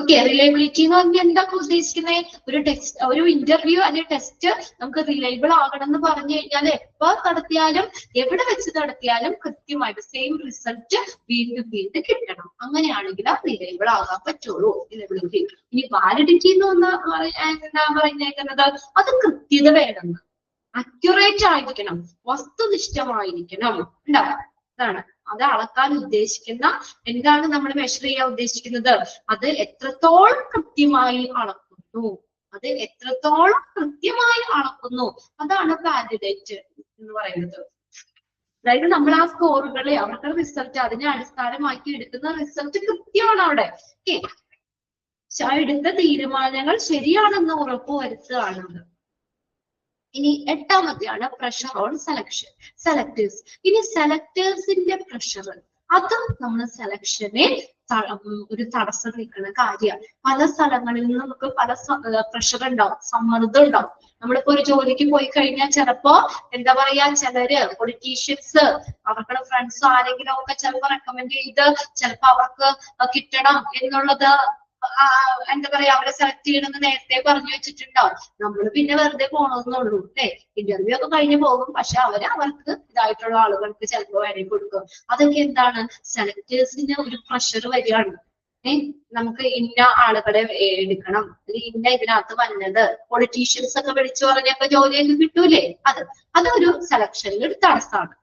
ഓക്കെ, റിലയബിലിറ്റി എന്ന് പറഞ്ഞാൽ എന്താ ഉദ്ദേശിക്കുന്നത്? ഒരു ഇന്റർവ്യൂ അല്ലെങ്കിൽ ടെസ്റ്റ് നമുക്ക് റിലയബിൾ ആകണം എന്ന് പറഞ്ഞു കഴിഞ്ഞാൽ എപ്പോ നടത്തിയാലും എവിടെ വെച്ച് നടത്തിയാലും കൃത്യമായിട്ട് സെയിം റിസൾട്ട് വീണ്ടും കിട്ടണം. അങ്ങനെയാണെങ്കിൽ റിലയബിൾ ആകാൻ പറ്റുള്ളൂ റിലയബിലിറ്റി. ഇനി വാലിഡിറ്റി എന്ന് എന്താ പറഞ്ഞേക്കുന്നത്, അത് കൃത്യത വേണം, അക്യുറേറ്റ് ആയിരിക്കണം, വസ്തുനിഷ്ഠമായിരിക്കണം. ഉണ്ടാവും. അതാണ് അത് അളക്കാൻ ഉദ്ദേശിക്കുന്ന, എന്താണ് നമ്മൾ മെഷർ ചെയ്യാൻ ഉദ്ദേശിക്കുന്നത്, അത് എത്രത്തോളം കൃത്യമായി അളക്കുന്നു, അതാണ് വാലിഡേറ്റ് എന്ന് പറയുന്നത്. അതായത് നമ്മൾ ആ സ്കോറുകളെ, അവരുടെ റിസൾട്ട്, അതിനെ അടിസ്ഥാനമാക്കി എടുക്കുന്ന റിസൾട്ട് കൃത്യമാണ് അവിടെ. എടുത്ത തീരുമാനങ്ങൾ ശരിയാണെന്ന് ഉറപ്പുവരുത്തുകയാണത്. ഇനി എട്ടാമത്തെയാണ് പ്രഷർ ഓൺ സെലക്ഷൻ സെലക്ടേഴ്സ്. ഇനി സെലക്ടേഴ്സിന്റെ പ്രഷർ, അത് നമ്മൾ സെലക്ഷനെ ഒരു തടസ്സം നിൽക്കുന്ന കാര്യമാണ്. പല സ്ഥലങ്ങളിൽ നിന്ന് നമുക്ക് പല പ്രഷർ ഉണ്ടാവും, സമ്മർദ്ദം ഉണ്ടാവും. നമ്മളിപ്പോ ഒരു ജോലിക്ക് പോയി കഴിഞ്ഞാൽ ചിലപ്പോ എന്താ പറയാ, ചിലര് പൊളിറ്റീഷ്യൻസ് അവരുടെ ഫ്രണ്ട്സ് ആരെങ്കിലും ഒക്കെ ചിലപ്പോ റെക്കമെൻഡ് ചെയ്ത് ചിലപ്പോ അവർക്ക് കിട്ടണം എന്നുള്ളത് എന്താ പറയാ, അവരെ സെലക്ട് ചെയ്യണമെന്ന് നേരത്തെ പറഞ്ഞു വെച്ചിട്ടുണ്ടാവും. നമ്മൾ പിന്നെ വെറുതെ പോണമെന്നുള്ളൂ അല്ലെ. ഇന്റർവ്യൂ ഒക്കെ കഴിഞ്ഞ് പോകും, പക്ഷെ അവർക്ക് ഇതായിട്ടുള്ള ആളുകൾക്ക് ചിലപ്പോ വേണമെങ്കിൽ കൊടുക്കും. അതൊക്കെ എന്താണ്, സെലക്ടേഴ്സിന് ഒരു പ്രഷർ വരികയാണ്. നമുക്ക് ഇന്ന ആളുകളെ എടുക്കണം, ഇന്ന ഇതിനകത്ത് വന്നത് പൊളിറ്റീഷ്യൻസ് ഒക്കെ വിളിച്ചു പറഞ്ഞപ്പോ ജോലിയൊക്കെ കിട്ടൂലേ, അതൊരു സെലക്ഷനിൽ ഒരു തടസ്സമാണ്.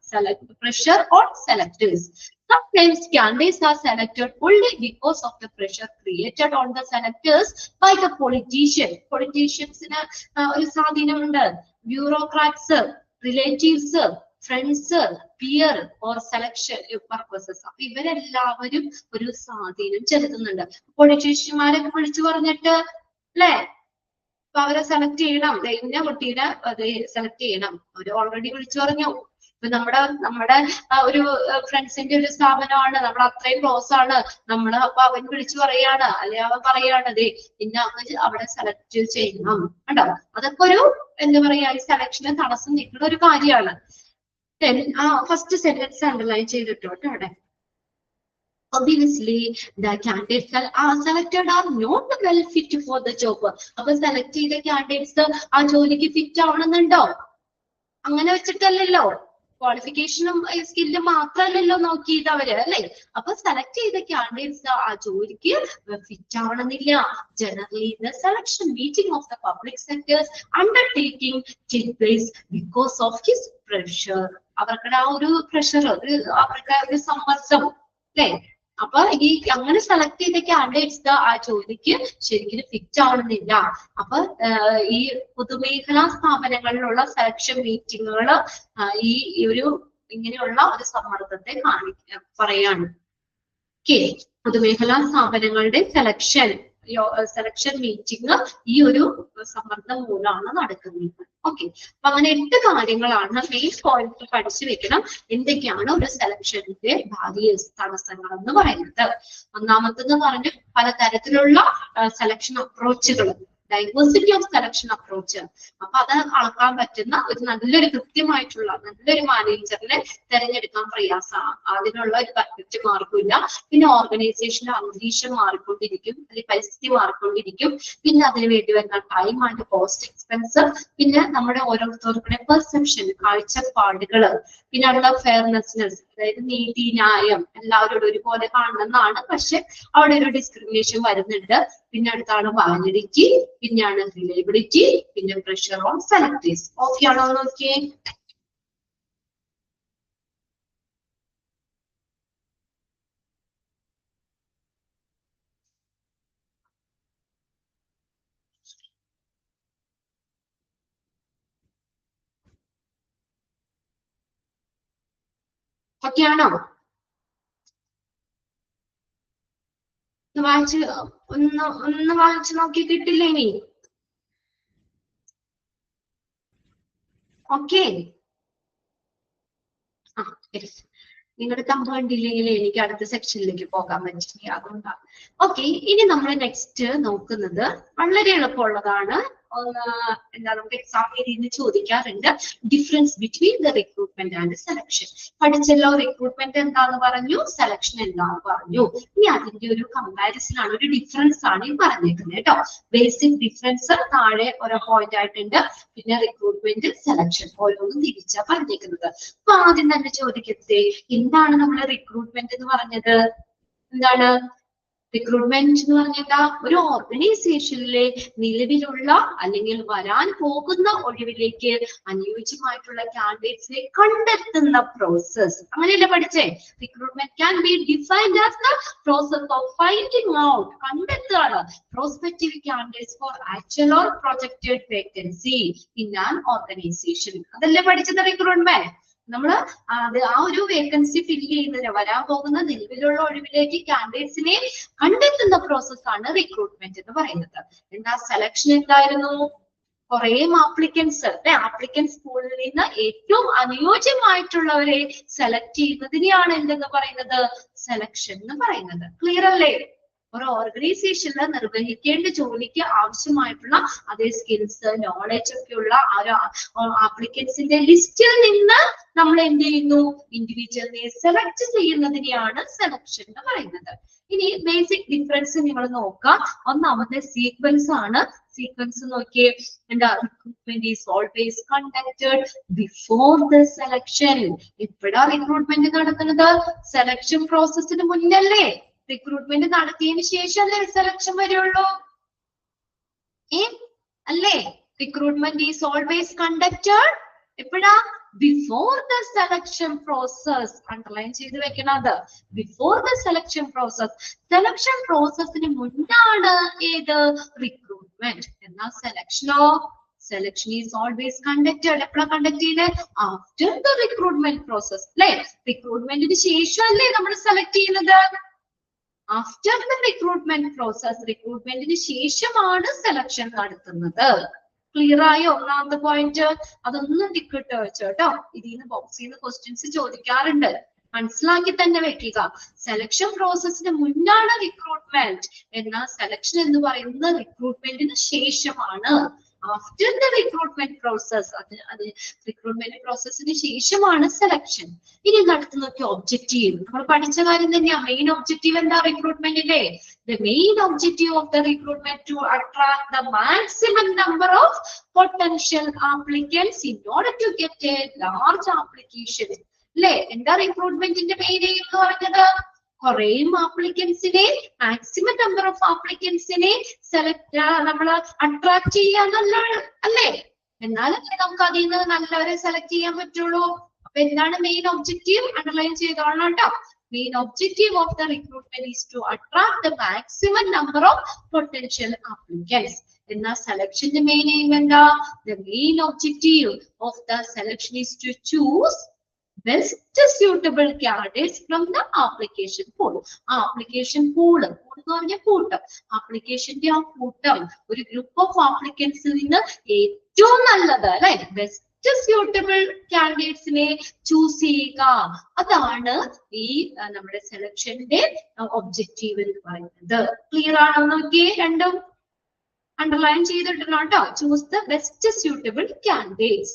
Pressure on selectors. Sometimes candidates are selected only because of the pressure created on the selectors by the politician. Politicians ഒരു സ്വാധീനമുണ്ട്. Bureaucrats, relatives, friends, peer or selection purposes. അപ്പൊ ഇവരെല്ലാവരും ഒരു സ്വാധീനം ചെലുത്തുന്നുണ്ട്. പൊളിറ്റീഷ്യന്മാരൊക്കെ വിളിച്ചു പറഞ്ഞിട്ട് അല്ലെ, അപ്പൊ അവരെ സെലക്ട് ചെയ്യണം, ഇന്ന കുട്ടീനെ സെലക്ട് ചെയ്യണം, അവര് ഓൾറെഡി വിളിച്ചു പറഞ്ഞു. ഇപ്പൊ നമ്മുടെ ഒരു ഫ്രണ്ട്സിന്റെ ഒരു സ്ഥാപനമാണ്, നമ്മൾ അത്രയും ക്ലോസ് ആണ് നമ്മള്, അപ്പൊ അവൻ വിളിച്ചു പറയാണ്, അല്ലെ അവൻ പറയാണ് ഇന്ന അവിടെ സെലക്ട് ചെയ്യണം. കണ്ടോ, അതൊക്കെ ഒരു എന്താ പറയാ, ഈ സെലക്ഷന് തടസ്സം നിൽക്കുന്ന ഒരു കാര്യമാണ്. ഫസ്റ്റ് സെന്റൻസ് അണ്ടർലൈൻ ചെയ്തിട്ടോട്ടെ അവിടെ. Obviously, the candidates are selected are not well fit for the job. അപ്പൊ സെലക്ട് ചെയ്ത കാൻഡിഡേറ്റ്സ് ആ ജോലിക്ക് ഫിറ്റ് ആവണമെന്നുണ്ടോ? അങ്ങനെ വെച്ചിട്ടല്ലല്ലോ, ക്വാളിഫിക്കേഷനും സ്കില്ലും മാത്രമല്ലല്ലോ നോക്കിയത് അവര് അല്ലെ. അപ്പൊ സെലക്ട് ചെയ്ത കാൻഡിഡേറ്റ്സ് ആ ജോലിക്ക് ഫിറ്റ് ആവണമെന്നില്ല. Generally the selection meeting of the public sectors undertaking take place because of his pressure. അവർക്ക് ആ ഒരു പ്രഷർ, അവർക്ക് ഒരു സമ്മർദ്ദം അല്ലെ. അപ്പൊ ഈ അങ്ങനെ സെലക്ട് ചെയ്ത കാൻഡിഡേറ്റ്സ് ആ ജോലിക്ക് ശരിക്കും ഫിറ്റ് ആവണമെന്നില്ല. അപ്പൊ ഈ പൊതുമേഖലാ സ്ഥാപനങ്ങളിലുള്ള സെലക്ഷൻ മീറ്റിങ്ങുകൾ ഈ ഒരു ഇങ്ങനെയുള്ള ഒരു സമ്മർദ്ദത്തെ പറയാണ്. പൊതുമേഖലാ സ്ഥാപനങ്ങളുടെ സെലക്ഷൻ മീറ്റിംഗ് ഈ ഒരു സമ്മർദ്ദം മൂലമാണ് നടക്കുന്നത്. ഓക്കെ, അപ്പൊ അങ്ങനെ 8 കാര്യങ്ങളാണ് മെയിൻ പോയിന്റ് പഠിച്ചു വെക്കണം. എന്തൊക്കെയാണ് ഒരു സെലക്ഷന്റെ ബാരിയേഴ്സ്, തടസ്സങ്ങൾ എന്ന് പറയുന്നത്. ഒന്നാമത്തെന്ന് പറഞ്ഞു പലതരത്തിലുള്ള സെലക്ഷൻ അപ്രോച്ചുകൾ, ഡൈവേഴ്സിറ്റി ഓഫ് സെലക്ഷൻ അപ്രോച്ച്. അപ്പൊ അത് അളക്കാൻ പറ്റുന്ന ഒരു നല്ലൊരു കൃത്യമായിട്ടുള്ള നല്ലൊരു മാനേജറിനെ തിരഞ്ഞെടുക്കാൻ പ്രയാസമാണ്. അതിനുള്ള ഒരു പെർഫെക്റ്റ് മാർക്കില്ല. പിന്നെ ഓർഗനൈസേഷന്റെ അന്തരീക്ഷം മാറിക്കൊണ്ടിരിക്കും, അല്ലെങ്കിൽ പരിസ്ഥിതി മാറിക്കൊണ്ടിരിക്കും. പിന്നെ അതിന് വേണ്ടി വരുന്ന ടൈം ആൻഡ് കോസ്റ്റ് എക്സ്പെൻസ്, പിന്നെ നമ്മുടെ ഓരോരുത്തർക്കുടെ പെർസെപ്ഷൻ, കാഴ്ചപ്പാടുകള്, പിന്നെ അവിടെ ഫെയർനെസ്നെസ്, അതായത് നീതി ന്യായം എല്ലാവരോടും ഒരുപോലെ കാണണമെന്നാണ്, പക്ഷെ അവിടെ ഒരു ഡിസ്ക്രിമിനേഷൻ വരുന്നുണ്ട്. പിന്നെ അടുത്താണ് വാലിഡിറ്റി, പിന്നെയാണ് റിലയബിലിറ്റി, പിന്നെ പ്രഷർ ഓൺ സെലക്ടേഴ്സ്. ഓക്കെ ആണോ നോക്കിയേ? ഓക്കെ ആണോ? ഒന്ന് വായിച്ചു നോക്കി കിട്ടില്ല ഇനി? ഓക്കെ, നിങ്ങളുടെ കണ്ടില്ലെങ്കിൽ എനിക്ക് അടുത്ത സെക്ഷനിലേക്ക് പോകാൻ പറ്റില്ല, അതുകൊണ്ടാണ്. ഓക്കെ, ഇനി നമ്മൾ നെക്സ്റ്റ് നോക്കുന്നത് വളരെ എളുപ്പമുള്ളതാണ്. എന്താ, നമുക്ക് എക്സാം രീതിയിൽ ചോദിക്കാറുണ്ട്, difference between the recruitment and selection. പഠിച്ചല്ലോ, റിക്രൂട്ട്മെന്റ് എന്താന്ന് പറഞ്ഞു, സെലക്ഷൻ എന്താന്ന് പറഞ്ഞു. ഇനി അതിന്റെ ഒരു കമ്പാരിസൺ ആണ്, ഒരു ഡിഫറൻസ് ആണ് ഈ പറഞ്ഞേക്കുന്നത് കേട്ടോ. ബേസിക് ഡിഫറൻസ് താഴെ ഓരോ പോയിന്റ് ആയിട്ടുണ്ട്. പിന്നെ റിക്രൂട്ട്മെന്റ്, സെലക്ഷൻ ഓരോന്നും തിരിച്ചാ പറഞ്ഞേക്കുന്നത്. അപ്പൊ ആദ്യം തന്നെ ചോദിക്കട്ടെ, എന്താണ് നമ്മൾ റിക്രൂട്ട്മെന്റ് എന്ന് പറഞ്ഞത്? എന്താണ് റിക്രൂട്ട്മെന്റ് എന്ന് പറഞ്ഞാൽ? ഒരു ഓർഗനൈസേഷനിലെ നിലവിലുള്ള അല്ലെങ്കിൽ വരാൻ പോകുന്ന ഒഴിവിലേക്ക് അനുയോജ്യമായിട്ടുള്ള കാൻഡിഡേറ്റ്സിനെ കണ്ടെത്തുന്ന പ്രോസസ്. അങ്ങനെയല്ലേ പഠിച്ചേ? Recruitment can be defined as the process of finding out, കണ്ടെത്തുകയാണ്, prospective candidates for actual or projected vacancy in an organization. അതല്ലേ പഠിച്ചത് റിക്രൂട്ട്മെന്റ്? നമ്മള് ആ ഒരു വേക്കൻസി ഫില്ല് ചെയ്യുന്നതിന്, വരാൻ പോകുന്ന നിലവിലുള്ള ഒഴിവിലേക്ക് കാൻഡിഡേറ്റ്സിനെ കണ്ടെത്തുന്ന പ്രോസസ് ആണ് റിക്രൂട്ട്മെന്റ് എന്ന് പറയുന്നത്. എന്താ സെലക്ഷൻ എന്തായിരുന്നു? കുറെ ആപ്ലിക്കൻസ് അല്ലെ, ആപ്ലിക്കൻസ് പൂളിൽ നിന്ന് ഏറ്റവും അനുയോജ്യമായിട്ടുള്ളവരെ സെലക്ട് ചെയ്യുന്നതിനെയാണ് എന്തെന്ന് പറയുന്നത്, സെലക്ഷൻ എന്ന് പറയുന്നത്. ക്ലിയർ അല്ലേ? ഒരു ഓർഗനൈസേഷനിൽ നിർവഹിക്കേണ്ട ജോലിക്ക് ആവശ്യമായിട്ടുള്ള അതേ സ്കിൽസ്, നോളജ് ഒക്കെ ഉള്ള ആപ്ലിക്കൻസിന്റെ ലിസ്റ്റിൽ നിന്ന് നമ്മൾ എന്ത് ചെയ്യുന്നു, ഇൻഡിവിജ്വലിനെ സെലക്ട് ചെയ്യുന്നതിനെയാണ് സെലക്ഷൻ എന്ന് പറയുന്നത്. ഇനി ബേസിക് ഡിഫറൻസ് നിങ്ങൾ നോക്കാം. ഒന്നാമത്തെ സീക്വൻസ് ആണ്. സീക്വൻസ് നോക്കിയേ, എന്താ, recruitment is always conducted before the selection. എപ്പോഴാ റിക്രൂട്ട്മെന്റ് നടക്കുന്നത്? സെലക്ഷൻ പ്രോസസ്സിന് മുന്നല്ലേ? റിക്രൂട്ട്മെന്റ് നടത്തിയതിനു ശേഷമല്ലേ സെലക്ഷൻ വരുള്ളൂ? അല്ലേ? റിക്രൂട്ട്മെന്റ് ഈസ് ഓൾവേസ് കണ്ടക്റ്റഡ് എപ്പോഴാ? Before the selection process. Underline ചെയ്ത് വെക്കണത് before the selection process. Selection പ്രോസസ്സിന് മുന്നാണ് ഏത്? റിക്രൂട്ട്മെന്റ്. എന്നാൽ സെലക്ഷനോ? സെലക്ഷൻ ഈസ് ഓൾവേസ് കണ്ടക്റ്റഡ് എപ്പോഴാ കണ്ടക്ട് ചെയ്യുന്നത്? After the recruitment process. അല്ലെ? റിക്രൂട്ട്മെന്റിന് ശേഷമല്ലേ നമ്മൾ സെലക്ട് ചെയ്യുന്നത്? After the recruitment process. റിക്രൂട്ട്മെന്റിന് ശേഷമാണ് സെലക്ഷൻ നടത്തുന്നത്. ക്ലിയർ ആയോ? ഒന്നാമത്തെ പോയിന്റ് അതൊന്നും ടിക്കിട്ട് വെച്ചോട്ടോ. ഇതിന്ന് ബോക്സിൽ നിന്ന് ക്വസ്റ്റ്യൻസ് ചോദിക്കാറുണ്ട്, മനസ്സിലാക്കി തന്നെ വെക്കുക. സെലക്ഷൻ പ്രോസസ്സിന് മുന്നാണ് റിക്രൂട്ട്മെന്റ്, എന്നാൽ സെലക്ഷൻ എന്ന് പറയുന്നത് റിക്രൂട്ട്മെന്റിന് ശേഷമാണ്. After the recruitment process. അത് റിക്രൂട്ട്മെന്റ് പ്രോസസ്സിന് ശേഷമാണ് സെലക്ഷൻ. ഇനി അടുത്ത് നോക്കി ഒബ്ജക്റ്റീവ്. നമ്മൾ പഠിച്ച കാര്യം തന്നെയാ. മെയിൻ ഒബ്ജക്റ്റീവ് എന്താ റിക്രൂട്ട്മെന്റിന്റെ? The main objective of the recruitment to attract the maximum number of potential applicants in order to get a large application. അല്ലെ? എന്താ റിക്രൂട്ട്മെന്റിന്റെ മെയിൻ എയിം എന്ന് പറഞ്ഞത്? കുറെ ആപ്ലിക്കൻസിനെ, മാക്സിമം നമ്പർ ഓഫ് ആപ്ലിക്കൻസിനെ സെലക്ട് നമ്മൾ അട്രാക്ട് ചെയ്യാന്നല്ല അല്ലേ? എന്നാലല്ലേ നമുക്ക് അതിൽ നിന്ന് നല്ലവരെ സെലക്ട് ചെയ്യാൻ പറ്റുള്ളൂ. അപ്പൊ എന്താണ് മെയിൻ ഒബ്ജക്റ്റീവ്? അണ്ടർലൈൻ ചെയ്തോളാം കേട്ടോ. Main objective of the recruitment is to attract the maximum number of potential applicants. In the selection, the main aim and the main objective of the selection is to choose best suitable candidates from the application pool. Application pool. Application ഒരു group of applicants ഏറ്റവും നല്ലത് അല്ലെ, best suitable candidates നെ choose ചെയ്യുക. അതാണ് ഈ നമ്മുടെ സെലക്ഷന്റെ objective എന്ന് പറയുന്നത്. ക്ലിയർ ആണോ? നോക്കിയേ, രണ്ടും അണ്ടർലൈൻ ചെയ്തിട്ടുണ്ടോ കേട്ടോ. Choose the best suitable candidates.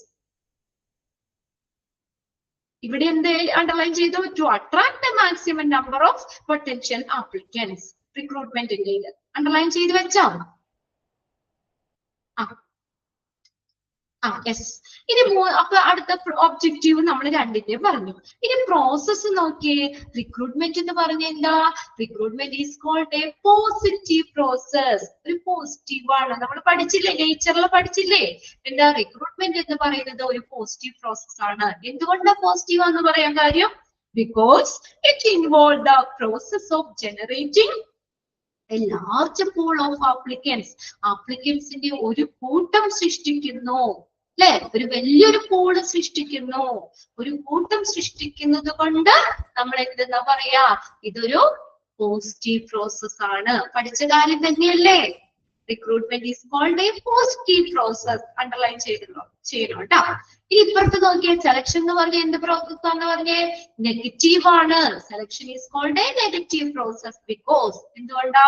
ഇവിടെ എന്ത് അണ്ടർലൈൻ ചെയ്തു? To attract the maximum number of potential applicants. റിക്രൂട്ട്മെന്റിന്റെ അണ്ടർലൈൻ ചെയ്ത് വെച്ചോ? യെസ്. ഇനി അപ്പൊ അടുത്ത ഒബ്ജക്റ്റീവ് നമ്മൾ രണ്ടിന്റെയും പറഞ്ഞു. ഇനി പ്രോസസ് നോക്കിയേ. റിക്രൂട്ട്മെന്റ് എന്ന് പറഞ്ഞ എന്താ? Recruitment is called a positive process. ഒരു പോസിറ്റീവ് ആണ്. നമ്മൾ പഠിച്ചില്ലേ, നേച്ചറിൽ പഠിച്ചില്ലേ? എന്താ റിക്രൂട്ട്മെന്റ് എന്ന് പറയുന്നത്? ഒരു പോസിറ്റീവ് പ്രോസസ് ആണ്. എന്തുകൊണ്ടാണ് പോസിറ്റീവ് എന്ന് പറയാൻ കാര്യം? Because it involve the process of generating a large pool of applicants. ആപ്ലിക്കൻസിന്റെ ഒരു കൂട്ടം സൃഷ്ടിക്കുന്നു അല്ലെ? ഒരു വലിയൊരു പൂള് സൃഷ്ടിക്കുന്നു. ഒരു കൂട്ടം സൃഷ്ടിക്കുന്നത് കൊണ്ട് നമ്മൾ എന്താ പറയാ? ഇതൊരു പോസിറ്റീവ് പ്രോസസ് ആണ്. പഠിച്ച കാര്യം തന്നെയല്ലേ? Recruitment is called a positive process. Underline ചെയ്യണം കേട്ടോ. ഇനി ഇപ്പുറത്ത് നോക്കിയ സെലക്ഷൻ എന്ന് പറഞ്ഞ എന്ത് പ്രോസസ് ആണെന്ന് പറഞ്ഞേ? നെഗറ്റീവ് ആണ്. Selection is called a negative process because എന്തുകൊണ്ടാ?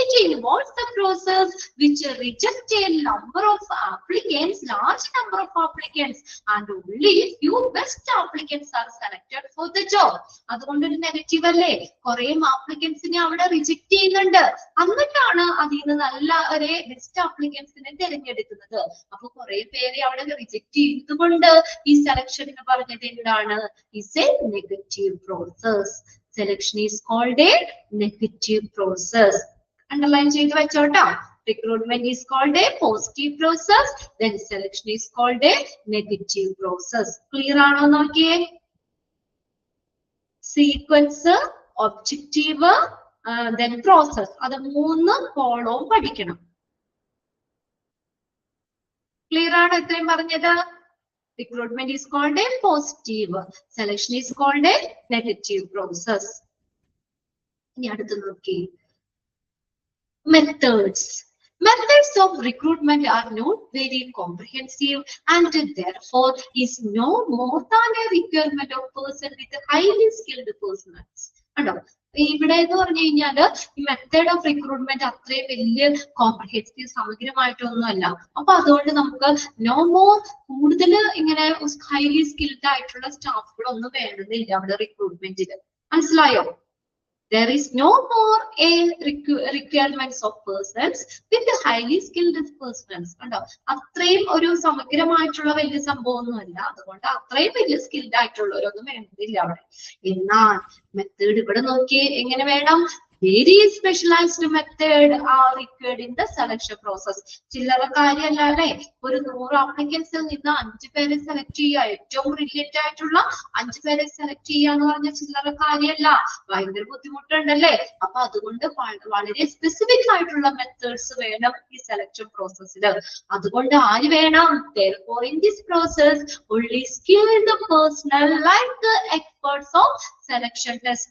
It involves the process which reject a number of applicants, large number of applicants and only few best applicants are selected for the job. അതുകൊണ്ട് ഒരു negative അല്ലേ? കുറെ ആപ്ലിക്കൻസിനെ അവിടെ reject ചെയ്യുന്നുണ്ട്. എന്നിട്ടാണ് അതിൽ നിന്ന് നല്ല ഒരു ബെസ്റ്റ് ആപ്ലിക്കൻസിനെ തിരഞ്ഞെടുക്കുന്നത്. അപ്പൊ കുറെ പേരെ അവിടെ റിജക്ട് ചെയ്യുന്നതുകൊണ്ട് ഈ സെലക്ഷൻ എന്ന് പറഞ്ഞത് എന്താണ്? Is a negative process. Selection is called a negative process. Underline ചെയ്ത് വെച്ചോട്ടോ. Recruitment is called a positive process, then selection is called a negative process. Clear ആണോ? നോക്കിയേ. Sequence, objective, then process. അത് മൂന്ന് കോളവും പഠിക്കണം. ക്ലിയർ ആണോ ഇത്രയും പറഞ്ഞത്? Recruitment is called a positive, selection is called a negative process. ഇനി അടുത്ത് നോക്കി, methods. Methods of recruitment are not very comprehensive and therefore is no more than a requirement of person with highly skilled personnel. കണ്ടോ ഇവിടെ എന്ന് പറഞ്ഞു കഴിഞ്ഞാല് ഈ method of recruitment അത്രയും വലിയ കോംപ്രിഹെൻസീവ് സമഗ്രമായിട്ടൊന്നുമല്ല. അപ്പൊ അതുകൊണ്ട് നമുക്ക് നോ മോർ കൂടുതൽ ഇങ്ങനെ ഹൈലി സ്കിൽഡ് ആയിട്ടുള്ള സ്റ്റാഫുകളൊന്നും വേണമെന്നില്ല അവിടെ റിക്രൂട്ട്മെന്റിൽ. മനസ്സിലായോ? There is no more a requirements of persons with highly skilled persons. കണ്ടോ അത്രയും ഒരു സമഗ്രമായിട്ടുള്ള വലിയ സംഭവം ഒന്നുമല്ല. അതുകൊണ്ട് അത്രയും വലിയ സ്കിൽഡ് ആയിട്ടുള്ളവരൊന്നും വേണ്ടതില്ല അവിടെ. എന്നാൽ മെത്തേഡ് ഇവിടെ നോക്കി എങ്ങനെ വേണം? Very specialized method are required in the selection process. ചില്ലറ കാര്യമല്ല അല്ലെ, ഒരു 100 അപ്ലിക്കൻസിൽ നിന്ന് 5 പേരെ സെലക്ട് ചെയ്യുക, ഏറ്റവും ബ്രില്യന്റ് ആയിട്ടുള്ള 5 പേരെ സെലക്ട് ചെയ്യുക എന്ന് പറഞ്ഞ ചില്ലറ കാര്യമല്ല, ഭയങ്കര ബുദ്ധിമുട്ടുണ്ടല്ലേ. അപ്പൊ അതുകൊണ്ട് വളരെ സ്പെസിഫിക് ആയിട്ടുള്ള മെത്തേഡ്സ് വേണം ഈ സെലക്ഷൻ പ്രോസസ്സിൽ. അതുകൊണ്ട് ആര് വേണം? Therefore in this process only skilled personnel like the experts of selection test,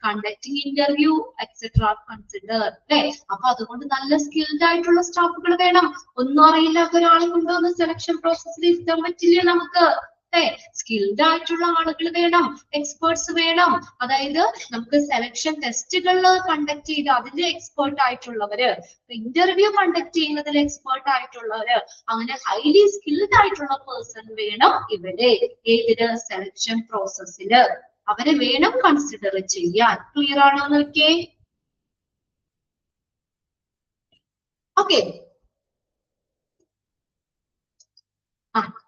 conducting interview etc consider. അല്ലെ, അപ്പൊ അതുകൊണ്ട് നല്ല സ്കിൽഡ് ആയിട്ടുള്ള സ്റ്റാഫുകൾ വേണം. ഒന്നും അറിയില്ലാത്ത ഒരാളെ കൊണ്ടുവന്ന് സെലക്ഷൻ പ്രോസസ്സിൽ ഇരുത്താൻ പറ്റില്ല നമുക്ക്. സ്കിൽഡ് ആയിട്ടുള്ള ആളുകൾ വേണം, എക്സ്പേർട്സ് വേണം. അതായത് നമുക്ക് സെലക്ഷൻ ടെസ്റ്റുകൾ കണ്ടക്ട് ചെയ്ത് അതിൽ എക്സ്പേർട്ട് ആയിട്ടുള്ളവര്, ഇന്റർവ്യൂ കണ്ടക്ട് ചെയ്യുന്നതിൽ എക്സ്പേർട്ട് ആയിട്ടുള്ളവര്, അങ്ങനെ ഹൈലി സ്കിൽഡ് ആയിട്ടുള്ള പേഴ്സൺ വേണം ഇവിടെ ഏതില്? സെലക്ഷൻ പ്രോസസ്സില്. അവരെ വേണം കൺസിഡർ ചെയ്യാൻ. ക്ലിയർ ആണോ നോക്കിയേ? ഓക്കെ.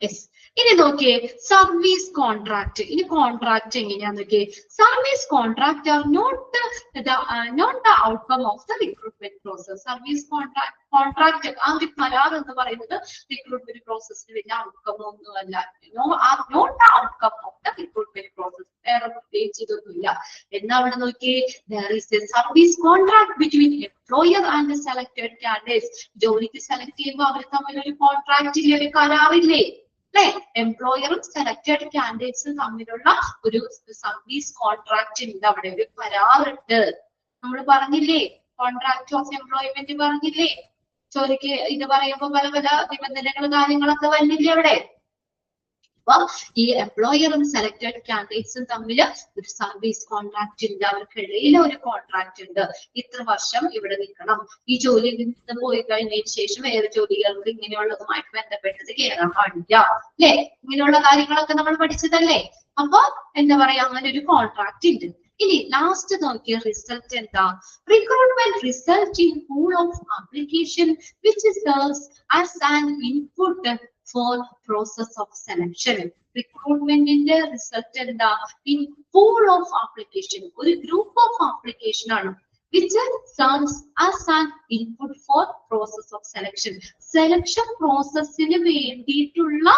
യെസ്. ഇനി നോക്കിയേ സർവീസ് കോൺട്രാക്ട്. ഇനി കോൺട്രാക്ട് എങ്ങനെയാ നോക്കിയേ? Service contract are not the outcome of the recruitment process. Service contract ആ ഒരു കരാർ എന്ന് പറയുന്നത് റിക്രൂട്ട്മെന്റ് പ്രോസസ്സിന് വലിയ ഔട്ട്കം ഒന്നുമല്ല. Not the outcome of the recruitment process. വേറെ പ്രത്യേകിച്ച് ഇതൊന്നുമില്ല. എന്നാ അവിടെ നോക്കിയേ, there is a service contract between employer and the selected candidates. ജോലിക്ക് സെലക്ട് ചെയ്യുമ്പോൾ അവർ തമ്മിൽ ഒരു കോൺട്രാക്ട് ഇല്ലേ, ഒരു കരാറില്ലേ? അല്ലെ, എംപ്ലോയറും സെലക്ടഡ് കാൻഡിഡേറ്റ്സും തമ്മിലുള്ള ഒരു സർവീസ് കോൺട്രാക്ട് ഉണ്ട്, അവിടെ ഒരു കരാറുണ്ട്. നമ്മൾ പറഞ്ഞില്ലേ കോൺട്രാക്ട് ഓഫ് എംപ്ലോയ്മെന്റ് പറഞ്ഞില്ലേ? ജോലിക്ക് ഇത് പറയുമ്പോൾ പല പല നിബന്ധനകളും കാര്യങ്ങളൊക്കെ വരുന്നില്ലേ അവിടെ? അപ്പൊ ഈ എംപ്ലോയറും സെലക്ടഡ് കാൻഡിഡേറ്റ്സും തമ്മിൽ ഒരു സർവീസ് കോൺട്രാക്ട് ഉണ്ട്, അവർക്കിടയിൽ ഒരു കോൺട്രാക്ട് ഉണ്ട്. ഇത്ര വർഷം ഇവിടെ നിൽക്കണം, ഈ ജോലിയിൽ നിന്ന് പോയി കഴിഞ്ഞതിന് ശേഷം വേറെ ജോലികൾക്ക് ഇങ്ങനെയുള്ളതുമായിട്ട് ബന്ധപ്പെട്ടത് കയറാൻ പാടില്ല. അല്ലെ, ഇങ്ങനെയുള്ള കാര്യങ്ങളൊക്കെ നമ്മൾ പഠിച്ചതല്ലേ. അപ്പൊ എന്താ പറയാ, അങ്ങനെ ഒരു കോൺട്രാക്ട് ഉണ്ട്. ഇനി ലാസ്റ്റ് നോക്കിയ റിസൾട്ട് എന്താ? Recruitment result in pool of application which serves as an input for process of selection. റിക്രൂട്ട്മെന്റിന്റെ റിസൾട്ട് എന്താ? ഇൻ പൂൾ ഓഫ് ആപ്ലിക്കേഷൻ, ഒരു ഗ്രൂപ്പ് ഓഫ് ആപ്ലിക്കേഷൻ ആണ്. which serves as an input for process of selection. Selection പ്രോസസ്സിന് വേണ്ടിയിട്ടുള്ള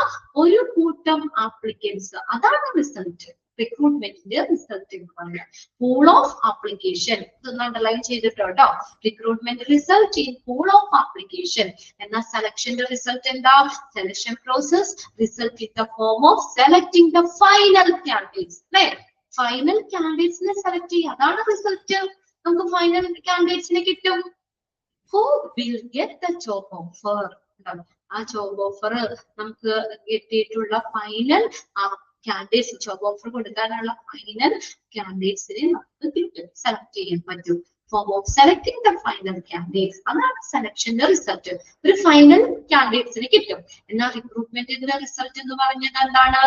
ഒരു കൂട്ടം applicants, അതാണ് result. റിക്രൂട്ട്മെന്റിന്റെ result എന്ന് പറയാം. പൂൾ ഓഫ് ആപ്ലിക്കേഷൻ ഇതൊന്ന് അണ്ടർലൈൻ ചെയ്തിട്ടോ. Recruitment result in pool of application. എന്നാൽ സെലക്ഷന്റെ റിസൾട്ട് എന്താ? Selection process result in the form of selecting the final candidates. അല്ലെ, ഫൈനൽ കാൻഡിഡേറ്റ്സിനെ സെലക്ട് ചെയ്യുക, അതാണ് റിസൾട്ട്. നമുക്ക് ഫൈനൽ കാൻഡിഡേറ്റ്സിനെ കിട്ടും. Who will get the job offer? ആ ജോബ് ഓഫർ നമുക്ക് കിട്ടിയിട്ടുള്ള ഫൈനൽ കാൻഡിഡേറ്റ്സ്, ജോബ് ഓഫർ കൊടുക്കാനുള്ള ഫൈനൽ കാൻഡിഡേറ്റ്സിനെ നമുക്ക് കിട്ടും, സെലക്ട് ചെയ്യാൻ പറ്റും. Form of selecting the final candidates, അതാണ് സെലക്ഷന്റെ റിസൾട്ട്. ഒരു ഫൈനൽ കാൻഡിഡേറ്റ്സിന് കിട്ടും. എന്നാൽ റിക്രൂട്ട്മെന്റിന്റെ റിസൾട്ട് എന്ന് പറഞ്ഞത് എന്താണ്?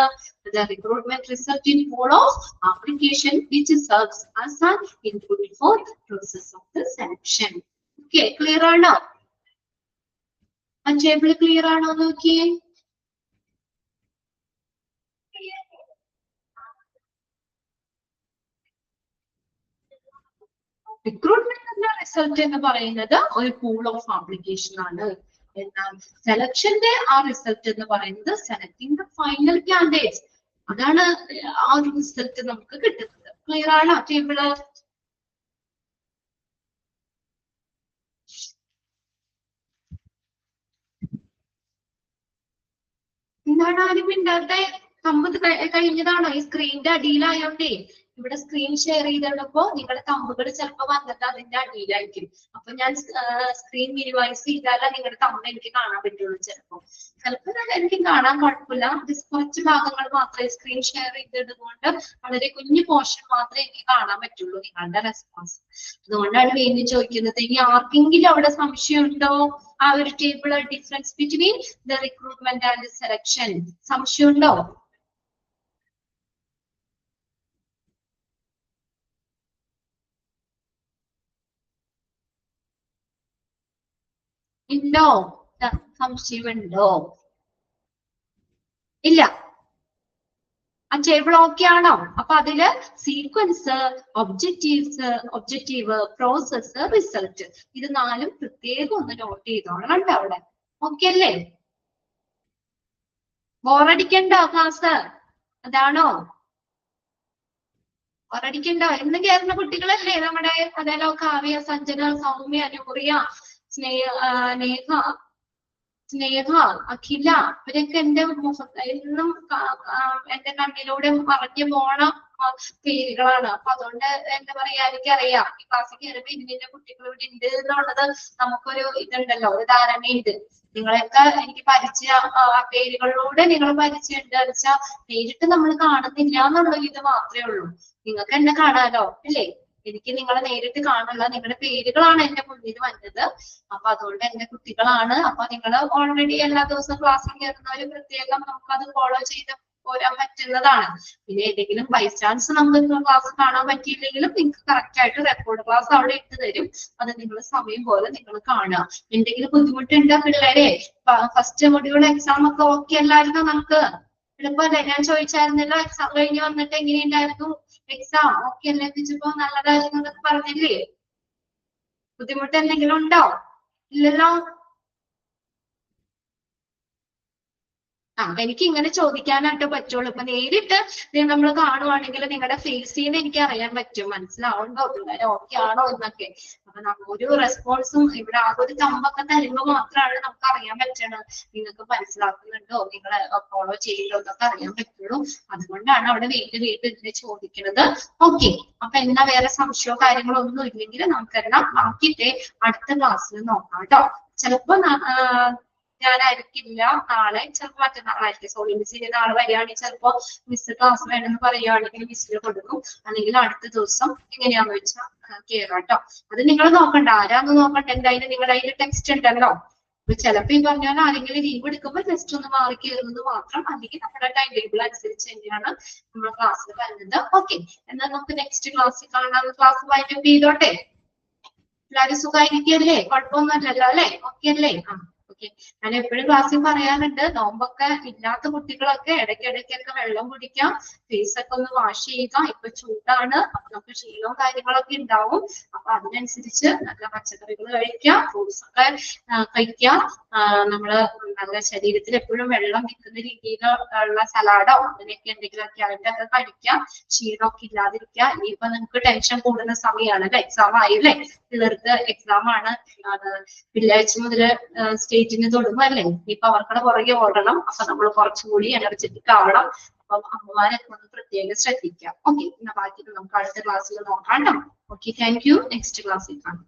The recruitment result in pool of application which serves as an input for process of the selection. Okay, clear ആണോ? ടേബിൾ ക്ലിയർ ആണോ നോക്കിയേ? റിക്രൂട്ട്മെന്റിന്റെ റിസൾട്ട് എന്ന് പറയുന്നത് ഒരു പൂൾ ഓഫ് ആപ്ലിക്കേഷൻ ആണ്. എന്നാൽ സെലക്ഷന്റെ ആ റിസൾട്ട് എന്ന് പറയുന്നത് സെലക്ടിങ് ദ ഫൈനൽ കാൻഡിഡേറ്റ്സ്, അതാണ് ആ ഒരു റിസൾട്ട് നമുക്ക് കിട്ടുന്നത്. ക്ലിയർ ആണോ ടേബിള്? എന്താണ് ആരും മിണ്ടാത്തെ? 50 കഴിഞ്ഞതാണോ? ഈ സ്ക്രീനിന്റെ അടിയിലായോണ്ടേ ഇവിടെ സ്ക്രീൻ ഷെയർ ചെയ്തിടുമ്പോ നിങ്ങളുടെ തമ്പുകൾ ചിലപ്പോൾ വന്നിട്ട് അതിന്റെ അടിയിലായിരിക്കും. അപ്പൊ ഞാൻ സ്ക്രീൻ മിനിമൈസ് ചെയ്താലേ നിങ്ങളുടെ തമ്പ് എനിക്ക് കാണാൻ പറ്റുള്ളൂ. ചിലപ്പോൾ എനിക്ക് കാണാൻ കുഴപ്പമില്ല. കുറച്ച് ഭാഗങ്ങൾ മാത്രമേ സ്ക്രീൻ ഷെയർ ചെയ്തിടുകൊണ്ട് വളരെ കുഞ്ഞു പോർഷൻ മാത്രമേ എനിക്ക് കാണാൻ പറ്റുള്ളൂ നിങ്ങളുടെ റെസ്പോൺസ്. അതുകൊണ്ടാണ് വീണ്ടും ചോദിക്കുന്നത്. ഇനി ആർക്കെങ്കിലും അവിടെ സംശയമുണ്ടോ? ആ ഒരു table difference between the recruitment and selection സംശയമുണ്ടോ? ഉണ്ടോ? സംശയമുണ്ടോ? ഇല്ല. ആ ടേബിൾ ഓക്കെ ആണോ? അപ്പൊ അതില് സീക്വൻസ്, ഒബ്ജക്റ്റീവ്, പ്രോസസ്, റിസൾട്ട്, ഇത് 4 പ്രത്യേകം ഒന്ന് നോട്ട് ചെയ്തോണം. കണ്ടോ അവിടെ? ഓക്കെ അല്ലേ? ബോറടിക്കണ്ടോ ക്ലാസ്? അതാണോ? ബോറടിക്കണ്ടോ? ഇന്ന് കയറുന്ന കുട്ടികളല്ലേ നമ്മുടെ? അതേലോ കാവ്യ, സഞ്ജന, സൗമ്യ, നൂറിയ, സ്നേഹ, അഖില, ഇവരൊക്കെ എന്റെ എന്നും എന്റെ കണ്ണിലൂടെ മറഞ്ഞു പോണ പേരുകളാണ്. അപ്പൊ അതുകൊണ്ട് എന്താ പറയാ, എനിക്കറിയാം ഈ ക്ലാസ്സിൽ കയറുമ്പോ ഇന്ന കുട്ടികൾ ഇവിടെ ഉണ്ട് എന്നുള്ളത് നമുക്കൊരു ഇതുണ്ടല്ലോ, ഒരു ധാരണയുണ്ട്. നിങ്ങളെയൊക്കെ എനിക്ക് പരിചയം, പേരുകളിലൂടെ നിങ്ങൾ പരിചയം ഉണ്ട് വെച്ചാൽ നേരിട്ട് നമ്മൾ കാണുന്നില്ല എന്നുള്ള ഇത് മാത്രമേ ഉള്ളൂ. നിങ്ങൾക്ക് എന്നെ കാണാലോ അല്ലേ? എനിക്ക് നിങ്ങളെ നേരിട്ട് കാണില്ല. നിങ്ങളുടെ പേരുകളാണ് എന്റെ മുന്നിൽ വന്നത്. അപ്പൊ അതുകൊണ്ട് എന്റെ കുട്ടികളാണ്. അപ്പൊ നിങ്ങൾ ഓൾറെഡി എല്ലാ ദിവസവും ക്ലാസ്സിൽ കയറുന്നവര് പ്രത്യേകം നമുക്കത് ഫോളോ ചെയ്ത് പോരാൻ പറ്റുന്നതാണ്. പിന്നെ ഏതെങ്കിലും ബൈ ചാൻസ് നമുക്ക് ക്ലാസ് കാണാൻ പറ്റിയില്ലെങ്കിലും നിങ്ങൾക്ക് കറക്റ്റ് ആയിട്ട് റെക്കോർഡ് ക്ലാസ് അവിടെ ഇട്ട് തരും. അത് നിങ്ങൾ സമയം പോലെ നിങ്ങൾ കാണുക. എന്തെങ്കിലും ബുദ്ധിമുട്ടുണ്ടോ പിള്ളേരെ? ഫസ്റ്റ് മൊഡ്യൂൾ എക്സാം ഒക്കെ ഓക്കെ അല്ലായിരുന്നോ? നമുക്ക് എളുപ്പമല്ലേ? ഞാൻ ചോദിച്ചായിരുന്നല്ലോ എക്സാം കഴിഞ്ഞ് വന്നിട്ട് എങ്ങനെയുണ്ടായിരുന്നു എക്സാം? ഓക്കെ അല്ലേ? ചോദിച്ചപ്പോ നല്ലതായിരുന്നു എന്നൊക്കെ പറഞ്ഞില്ലേ? ബുദ്ധിമുട്ട് എന്തെങ്കിലും ഉണ്ടോ? ഇല്ലല്ലോ. എനിക്ക് ഇങ്ങനെ ചോദിക്കാനായിട്ട് പറ്റുള്ളൂ. ഇപ്പൊ നേരിട്ട് നമ്മൾ കാണുവാണെങ്കിൽ നിങ്ങളുടെ ഫേസിൽ നിന്ന് എനിക്ക് അറിയാൻ പറ്റും, മനസ്സിലാവുണ്ടോ പിള്ളേരെ ഓക്കെ ആണോ എന്നൊക്കെ. അപ്പൊ ഒരു റെസ്പോൺസും ഇവിടെ ആ ഒരു തമ്പൊക്കെ തരുമ്പോ മാത്രമാണ് നമുക്ക് അറിയാൻ പറ്റണത് നിങ്ങൾക്ക് മനസ്സിലാക്കുന്നുണ്ടോ, നിങ്ങൾ ഫോളോ ചെയ്യുന്നുണ്ടോ എന്നൊക്കെ അറിയാൻ പറ്റുള്ളൂ. അതുകൊണ്ടാണ് അവിടെ വീണ്ടും ഇതിനെ ചോദിക്കുന്നത്. ഓക്കെ, അപ്പൊ എന്നാ വേറെ സംശയമോ കാര്യങ്ങളോ ഒന്നും ഇല്ലെങ്കിൽ നമുക്കെല്ലാം ബാക്കിയിട്ട് അടുത്ത ക്ലാസ്സിൽ നോക്കാം കേട്ടോ. ചിലപ്പോ ഞാനായിരിക്കില്ല നാളെ, ചിലപ്പോൾ മറ്റന്നാളായിരിക്കും. സോളി മിസ് നാളെ വരികയാണെങ്കിൽ ചിലപ്പോ മിസ് ക്ലാസ് വേണമെന്ന് പറയുകയാണെങ്കിൽ മിസ്സിന് കൊടുക്കും. അല്ലെങ്കിൽ അടുത്ത ദിവസം എങ്ങനെയാന്ന് വെച്ചാൽ കേറാട്ടോ. അത് നിങ്ങൾ നോക്കണ്ട, ആരാന്ന് നോക്കണ്ട. എന്തായാലും നിങ്ങളുടെ അതിൽ ടെക്സ്റ്റ് ഉണ്ടല്ലോ. അപ്പൊ ചിലപ്പോ ഈ പറഞ്ഞാൽ ആരെങ്കിലും ലീവ് എടുക്കുമ്പോൾ ജസ്റ്റ് ഒന്ന് മാറി കയറുന്നത് മാത്രം. അല്ലെങ്കിൽ നമ്മുടെ ടൈം ടേബിൾ അനുസരിച്ച് തന്നെയാണ് നമ്മൾ ക്ലാസ്സിൽ വരുന്നത്. ഓക്കെ, എന്നാൽ നമുക്ക് നെക്സ്റ്റ് ക്ലാസ്സിൽ കാണാം. ക്ലാസ് വൈൻഡപ്പ് ചെയ്തോട്ടെ. എല്ലാവരും സുഖമായിരിക്കല്ലേ? കുഴപ്പമൊന്നുമില്ലല്ലോ അല്ലെ? ഓക്കെ അല്ലേ? ഓക്കെ, ഞാൻ എപ്പോഴും ക്ലാസ്സിൽ പറയാറുണ്ട്, നോമ്പൊക്കെ ഇല്ലാത്ത കുട്ടികളൊക്കെ ഇടയ്ക്കിടയ്ക്കൊക്കെ വെള്ളം കുടിക്കാം, ഫേസ് ഒക്കെ ഒന്ന് വാഷ് ചെയ്യുക. ഇപ്പൊ ചൂടാണ്, അപ്പൊ നമുക്ക് ക്ഷീണവും കാര്യങ്ങളൊക്കെ ഉണ്ടാവും. അപ്പൊ അതിനനുസരിച്ച് നല്ല പച്ചക്കറികൾ കഴിക്കാം, ഫ്രൂട്ട്സ് ഒക്കെ കഴിക്കാം. നമ്മള് നല്ല ശരീരത്തിൽ എപ്പോഴും വെള്ളം നിൽക്കുന്ന രീതിയിലുള്ള സലാഡോ അങ്ങനെയൊക്കെ എന്തെങ്കിലുമൊക്കെ അതിൻ്റെയൊക്കെ കഴിക്കാം. ക്ഷീണമൊക്കെ ഇല്ലാതിരിക്കുക. ഇനിയിപ്പോ നിങ്ങൾക്ക് ടെൻഷൻ കൂടുന്ന സമയമാണ്, എക്സാം ആയില്ലേ? പിള്ളേർക്ക് എക്സാം ആണ്. വെള്ളിയാഴ്ച മുതൽ സ്റ്റേറ്റിന് തൊടുമ്പല്ലേ? ഇപ്പൊ അവർക്കുടെ പുറകെ ഓടണം. അപ്പൊ നമ്മൾ കുറച്ചുകൂടി എനർജറ്റിക് ആവണം. അപ്പം അമ്മമാരൊക്കെ ഒന്ന് പ്രത്യേകം ശ്രദ്ധിക്കാം. ഓക്കെ, ബാക്കി നമുക്ക് അടുത്ത ക്ലാസ്സിൽ നോക്കാം കേട്ടോ. Okay, thank you. നെക്സ്റ്റ് ക്ലാസ്സിൽ കാണാം.